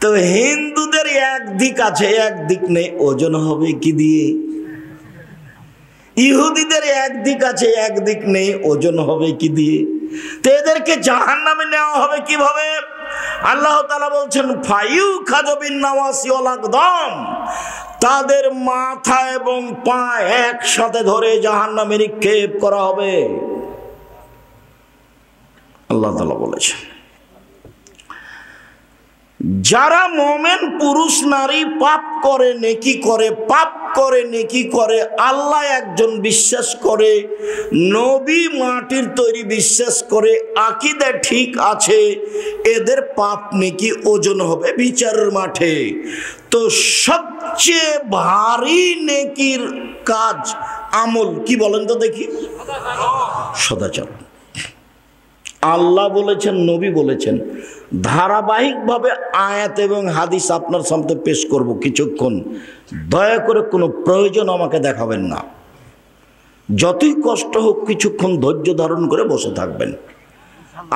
[SPEAKER 1] তো হিন্দুদের একদিক আছে, একদিক নেই, ওজন হবে কি দিয়ে? ইহুদিদের একদিক আছে, একদিক নেই, ওজন হবে কি দিয়ে? তো এদেরকে জাহান্নামে নেওয়া হবে কিভাবে? আল্লাহ তাআলা বলছেন ফায়ু খাজবিন নাওয়াসি ওয়াল আকদাম, তাদের মাথা এবং পা একসাথে ধরে জাহান্নামে নিক্ষেপ করা হবে। আল্লাহ তাআলা বলেছেন যারা মুমিন পুরুষ নারী পাপ করে নেকি করে, পাপ করে নেকি করে, আল্লাহ একজন বিশ্বাস করে, নবী মাটির তৈরি বিশ্বাস করে, আকীদা ঠিক আছে, এদের পাপ নেকি ওজন হবে বিচারের মাঠে। তো সবচেয়ে ভারী নেকির কাজ আমল কি বলেন তো দেখি? সদাচরণ। আল্লাহ বলেছেন, নবী বলেছেন। ধারাবাহিকভাবে আয়াত এবং হাদিস আপনার সামনে পেশ করব কিছুক্ষণ। দয়া করে কোনো প্রয়োজন আমাকে দেখাবেন না। যতই কষ্ট হোক কিছুক্ষণ ধৈর্য ধারণ করে বসে থাকবেন।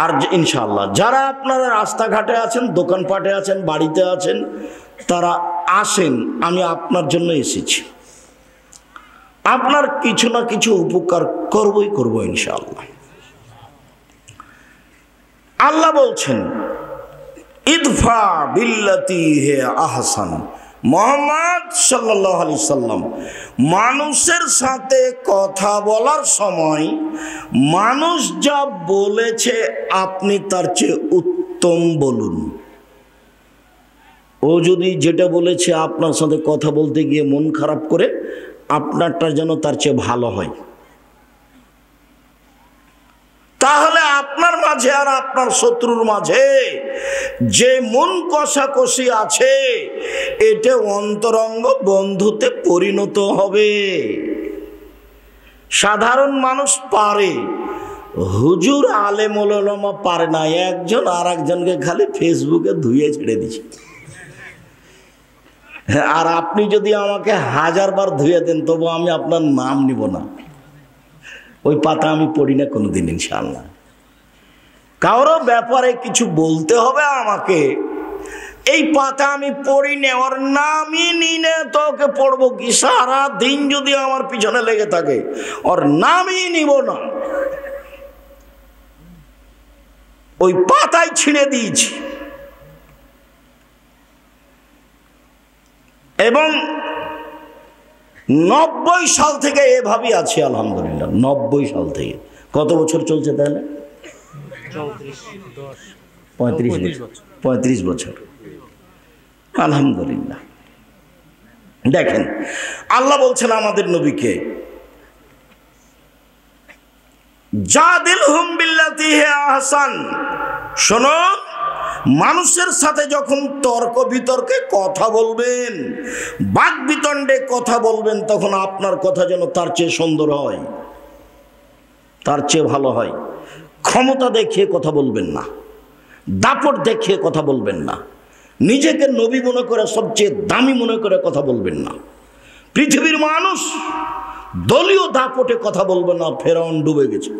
[SPEAKER 1] আর ইনশাআল্লাহ যারা আপনারা রাস্তাঘাটে আছেন, দোকানপাটে আছেন, বাড়িতে আছেন, তারা আসেন, আমি আপনার জন্য এসেছি। আপনার কিছু না কিছু উপকার করবই করব ইনশাআল্লাহ। আল্লাহ বলছেন ইদফা বিল্লাতি হে আহসান। মুহাম্মদ সাল্লাল্লাহু আলাইহি সাল্লাম মানুষের সাথে কথা বলার সময় মানুষ যা বলেছে আপনি তার চেয়ে উত্তম বলুন। ও যদি যেটা বলেছে আপনার সাথে কথা বলতে গিয়ে মন খারাপ করে, আপনারটা যেন তার চেয়ে ভালো হয়। তাহলে আপনার মাঝে আর আপনার শত্রুর মাঝে যে মন কষাকষি আছে, এটা অন্তরঙ্গ বন্ধুতে পরিণত হবে। সাধারণ মানুষ পারে, হুজুর আলেম ওলামা পারে না, একজন আর একজনকে খালি ফেসবুকে ধুয়ে ছেড়ে দিছে। আর আপনি যদি আমাকে 1000 বার ধুয়ে দেন তবু আমি আপনার নাম নিব না, ওই পাতা আমি পড়ি না কোনোদিন ইনশাআল্লাহ। কারো ব্যাপারে কিছু বলতে হবে আমাকে, এই পাতা আমি পড়ি না, ওর নামই নিনে তোকে পড়বো কি? সারা দিন যদি আমার পিছনে লেগে থাকে ওর নামই নিব না, ওই পাতায় ছিঁড়ে দিয়েছি। এবং 90 সাল থেকে এভাবেই আছি আলহামদুলিল্লাহ। 90 সাল থেকে কত বছর চলছে তাহলে? 35 বছর আলহামদুলিল্লাহ। দেখেন আল্লাহ বলছেন আমাদের নবীকে, জাদিলহুম বিল্লাতি হি আহসান। শোনো, মানুষের সাথে যখন তর্ক বিতর্কে কথা বলবেন, বাক বিতণ্ডে কথা বলবেন, তখন আপনার কথা যেন তার চেয়ে সুন্দর হয়, তার চেয়ে ভালো হয়। ক্ষমতা দেখিয়ে কথা বলবেন না, দাপট দেখিয়ে কথা বলবেন না, নিজেকে নবী মনে করে সবচেয়ে দামি মনে করে কথা বলবেন না। পৃথিবীর মানুষ দলীয় দাপটে কথা বলবে না, ফেরাউন ডুবে গেছে।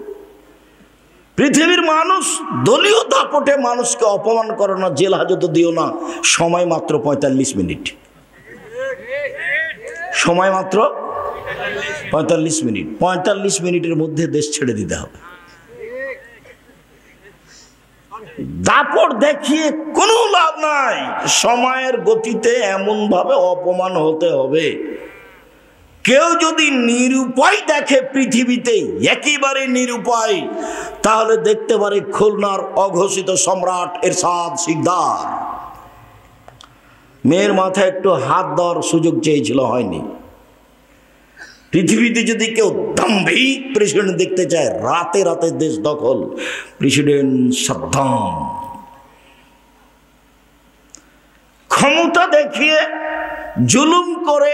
[SPEAKER 1] পৃথিবীর মানুষ দলীয় দাপটে মানুষকে অপমান করে না, জেল হাজতে দিও না। সময় মাত্র 45 মিনিট, সময় মাত্র 45 মিনিট। 45 মিনিটের মধ্যে দেশ ছেড়ে দিতে হবে। দাপট দেখিয়ে কোনো লাভ নাই। সময়ের গতিতে এমন ভাবে অপমান হতে হবে, কেউ যদি নিরুপায় দেখে পৃথিবীতে, একেবারে নিরুপায়, তাহলে দেখতে পারে খুলনার অঘোষিত সম্রাট এরশাদ শিকদার। মেয়ের মাথায় একটু হাত দেওয়ার সুযোগ চেয়েছিল, হয়নি। পৃথিবীতে যদি কেউ দাম্ভিক প্রেসিডেন্ট দেখতে চায়, রাতে রাতে দেশ দখল, প্রেসিডেন্ট সাদ্দাম। ক্ষমতা দেখিয়ে জুলুম করে,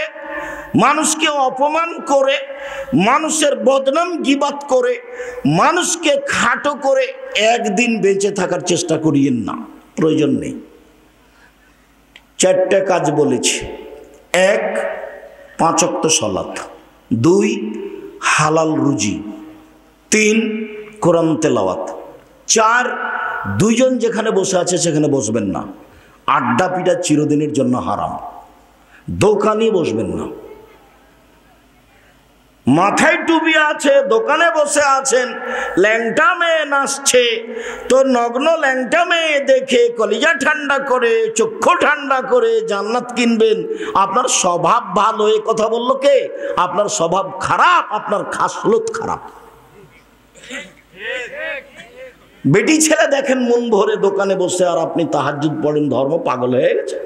[SPEAKER 1] মানুষকে অপমান করে, মানুষের বদনাম গীবাত করে, মানুষকে খাটো করে একদিন বেঁচে থাকার চেষ্টা করিয়েন না, প্রয়োজন নেই। 4টে কাজ বলেছি। 1, 5 ওয়াক্ত সালাত। 2, হালাল রুজি। 3, কোরআন তেলাওয়াত। 4, দুইজন যেখানে বসে আছে সেখানে বসবেন না। আড্ডা পিটা চিরদিনের জন্য হারাম। দোকানে বসবেন না। মাথায় টুপি আছে, দোকানে বসে আছেন, ল্যাংটা মেয়ে নাচছে, তো নগ্ন ল্যাংটা মেয়ে দেখে কলিজা ঠান্ডা করে, চক্ষু ঠান্ডা করে জান্নাত কিনবেন। আপনার স্বভাব ভালো, এ কথা বললো কে? আপনার স্বভাব খারাপ, আপনার খাসলত খারাপ। বেটি ছেলে দেখেন মন ভরে দোকানে বসে, আর আপনি তাহাজ্জুদ পড়েন, ধর্ম পাগল হয়ে গেছে।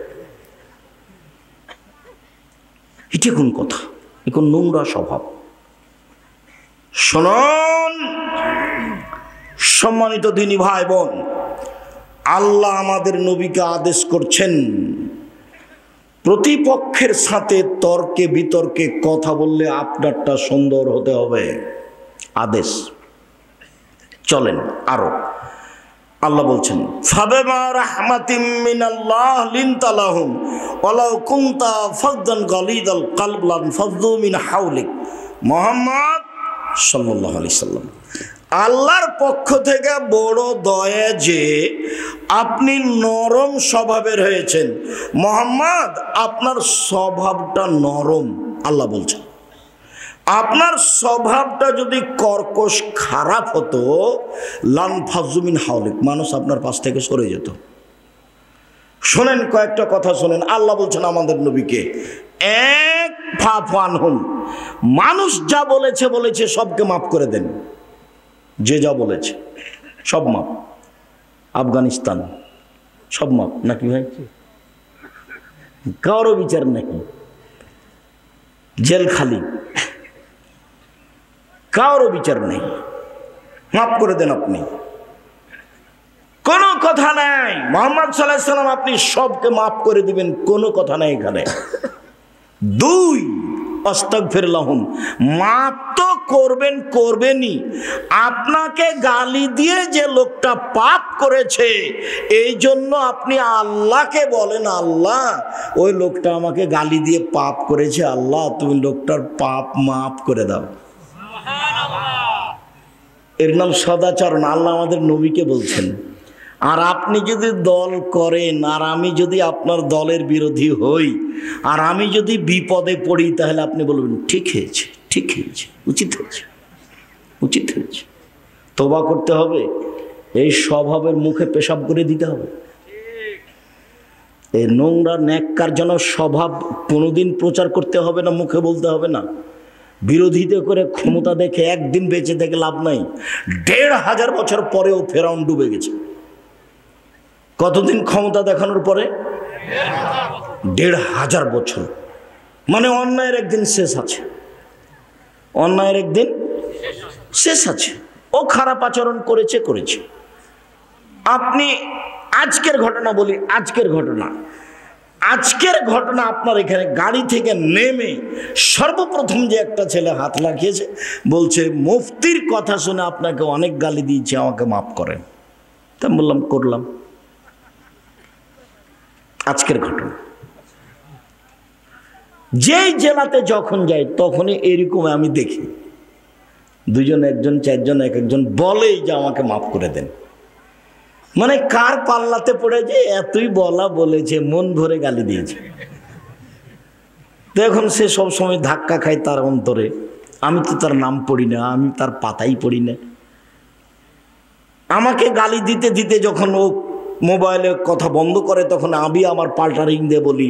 [SPEAKER 1] এটা কোন কথা? এ কোন নোংরা স্বভাব। শুনুন সম্মানিত দিনী ভাই বোন, আল্লাহ আমাদের নবীকে আদেশ করছেন, প্রতিপক্ষের সাথে তর্কে বিতর্কে কথা বললে আপনারটা সুন্দর হতে হবে। আদেশ। চলেন আরো। আল্লাহ বলছেন, ফাবিমা রাহমাতিম মিনাল্লাহ লিনতা লাহুম ওয়ালাউ কুনতা ফাযযান গালিযাল কলব লানফাযযু মিন হাওলিক। মুহাম্মদ সাল্লাল্লাহু আলাইহি সাল্লাম, আল্লাহর পক্ষ থেকে বড় দয়া যে আপনি নরম স্বভাবের হয়েছেন। মুহাম্মদ, আপনার স্বভাবটা নরম। আল্লাহ বলছেন, আপনার স্বভাবটা যদি কর্কশ খারাপ হতো, লানফাযযু মিন হাওলিক, মানুষ আপনার পাশ থেকে সরে যেত। শোনেন, কয়েকটা কথা শোনেন। আল্লাহ বলছেন আমাদের নবীকে, এক ফাফু আনহুম, মানুষ যা বলেছে বলেছে সবকে মাফ করে দেন। যে যা বলেছে সব মাফ। আফগানিস্তান সব মাফ নাকি ভাই? কারো বিচার নাকি? জেল খালি, কারো বিচার নেই, মাফ করে দেন আপনি, কোনো কথা নাই। মুহাম্মদ সাল্লাল্লাহু আলাইহি সাল্লাম, আপনি সবকে মাফ করে দিবেন, কোনো কথা নাই এখানে। 2, আস্তাগফির লাহুম, মাফ তো করবেনই, আপনাকে গালি দিয়ে যে লোকটা পাপ করেছে এই জন্য আপনি আল্লাহকে বলেন, আল্লাহ ওই লোকটা আমাকে গালি দিয়ে পাপ করেছে, আল্লাহ তুমি লোকটার পাপ মাফ করে দাও। এর নাম সদাচরণ, আল্লাহ আমাদের নবীকে বলছেন। আর আপনি যদি দল করেন আর আমি যদি আপনার দলের বিরোধী হই আর আমি যদি বিপদে পড়ি, তাহলে আপনি বলবেন ঠিক হয়েছে, ঠিক হয়েছে, উচিত হয়েছে, উচিত হয়েছে। তওবা করতে হবে, এই স্বভাবের মুখে পেশাব করে দিতে হবে। এই নোংরা ন্যাক্কারজনক স্বভাব কোনোদিন প্রচার করতে হবে না, মুখে বলতে হবে না। বিরোধিতা করে ক্ষমতা দেখে একদিন বেঁচে থেকে লাভ নাই। ১৫০০ বছর পরেও ফেরাউন ডুবে গেছে। কতদিন ক্ষমতা দেখানোর পরে? ১৫০০ বছর। মানে অন্যায়ের একদিন শেষ আছে, অন্যায়ের একদিন শেষ আছে। ও খারাপ আচরণ করেছে। আপনি আজকের ঘটনা বলি, আজকের ঘটনা আপনার এখানে গাড়ি থেকে নেমে সর্বপ্রথম যে একটা ছেলে হাত লাগিয়েছে, বলছে মুফতির কথা শুনে আপনাকে অনেক গালি দিয়েছে, আমাকে মাফ করেন। তা বললাম করলাম। আজকের ঘটনা। যেই জেলাতে যখন যাই তখনই এরকম আমি দেখি, দুজন, একজন, চারজন, একজন বলেই যে আমাকে মাফ করে দেন। মানে কার পাল্লাতে পড়ে যে এতই বলা বলেছে, মন ভরে গালি দিয়েছে। তো এখন সে সব সময় ধাক্কা খায় তার অন্তরে। আমি তো তার নাম পড়ি না, আমি তার পাতাই পড়ি না। আমাকে গালি দিতে দিতে যখন ও মোবাইলে কথা বন্ধ করে, তখন আমি আমার পাল্টা রিং দিয়ে বলি,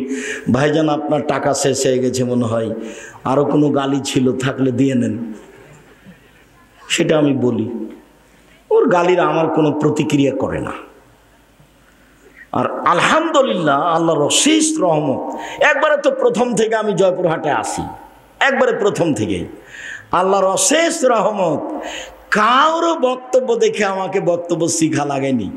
[SPEAKER 1] ভাইজান আপনার টাকা শেষ হয়ে গেছে মনে হয়, আরও কোনো গালি ছিল থাকলে দিয়ে নেন। সেটা আমি বলি। ওর গালির আমার কোনো প্রতিক্রিয়া করে না। আর আলহামদুলিল্লাহ, আল্লাহর অশেষ রহমত। একবারে তো প্রথম থেকে আমি জয়পুরহাটে আসি, একবারে প্রথম থেকেই আল্লাহর অশেষ রহমত। কারো বক্তব্য দেখে আমাকে বক্তব্য শিখা লাগেনি,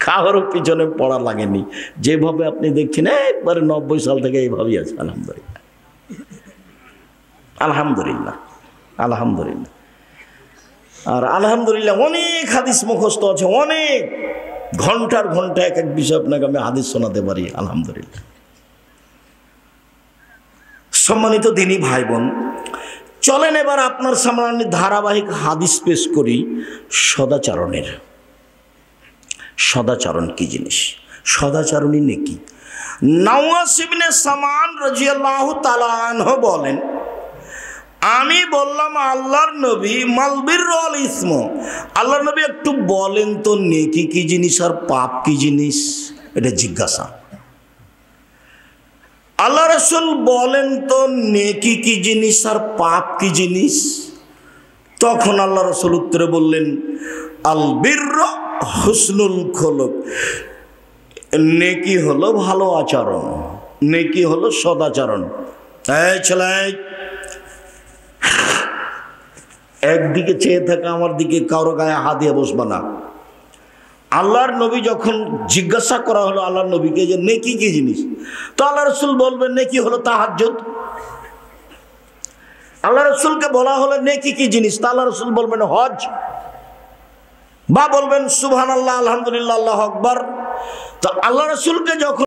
[SPEAKER 1] কারোর পিছনে পড়া লাগেনি। যেভাবে আপনি দেখছেন একবারে 90 সাল থেকে এইভাবেই আছে। আলহামদুলিল্লাহ, আলহামদুলিল্লাহ, আলহামদুলিল্লাহ। আর আলহামদুলিল্লাহ অনেক হাদিস মুখস্থ আছে, অনেক ঘন্টার ঘন্টা এক এক বিষয় আপনাকে আমি হাদিস শোনাতে পারি। আলহামদুলিল্লাহ। সম্মানিত দিনী ভাই বোন, চলেন এবার আপনার সামনে ধারাবাহিক হাদিস পেশ করি সদাচরণের। সদাচরণ কি জিনিস? সদাচরণই নেকি। নওয়াস ইবনে সামান রাদিয়াল্লাহু তাআলা আনহু বলেন, আমি বললাম আল্লাহর নবী, মালবির ওয়াল ইসম, আল্লাহর নবী একটু বলেন তো নেকি কি জিনিস আর পাপ কি জিনিস? এটা জিজ্ঞাসা। আল্লাহ রাসূল বলেন তো নেকি কি জিনিস আর পাপ কি জিনিস? তখন আল্লাহ রাসূল উত্তরে বললেন, আল বিরর হুসনুল খুলুক, নেকি হলো ভালো আচরণ, নেকি হলো সদাচরণ। এই ছেলে, একদিকে চেয়ে থাকা আমার দিকে, কারো গায়ে হাত দিয়ে বসবা না। আল্লাহর নবী যখন জিজ্ঞাসা করা হলো আল্লাহর নবীকে যে নেকি কি জিনিস, তো আল্লাহ রাসূল বলবেন নেকি হলো তাহাজ্জুদ। আল্লাহ রাসূলকে বলা হলো নেকি কি জিনিস, তা আল্লাহ রাসূল বলবেন হজ, বা বলবেন সুবহানাল্লাহ, আলহামদুলিল্লাহ, আল্লাহু আকবার। তো আল্লাহ রাসূলকে যখন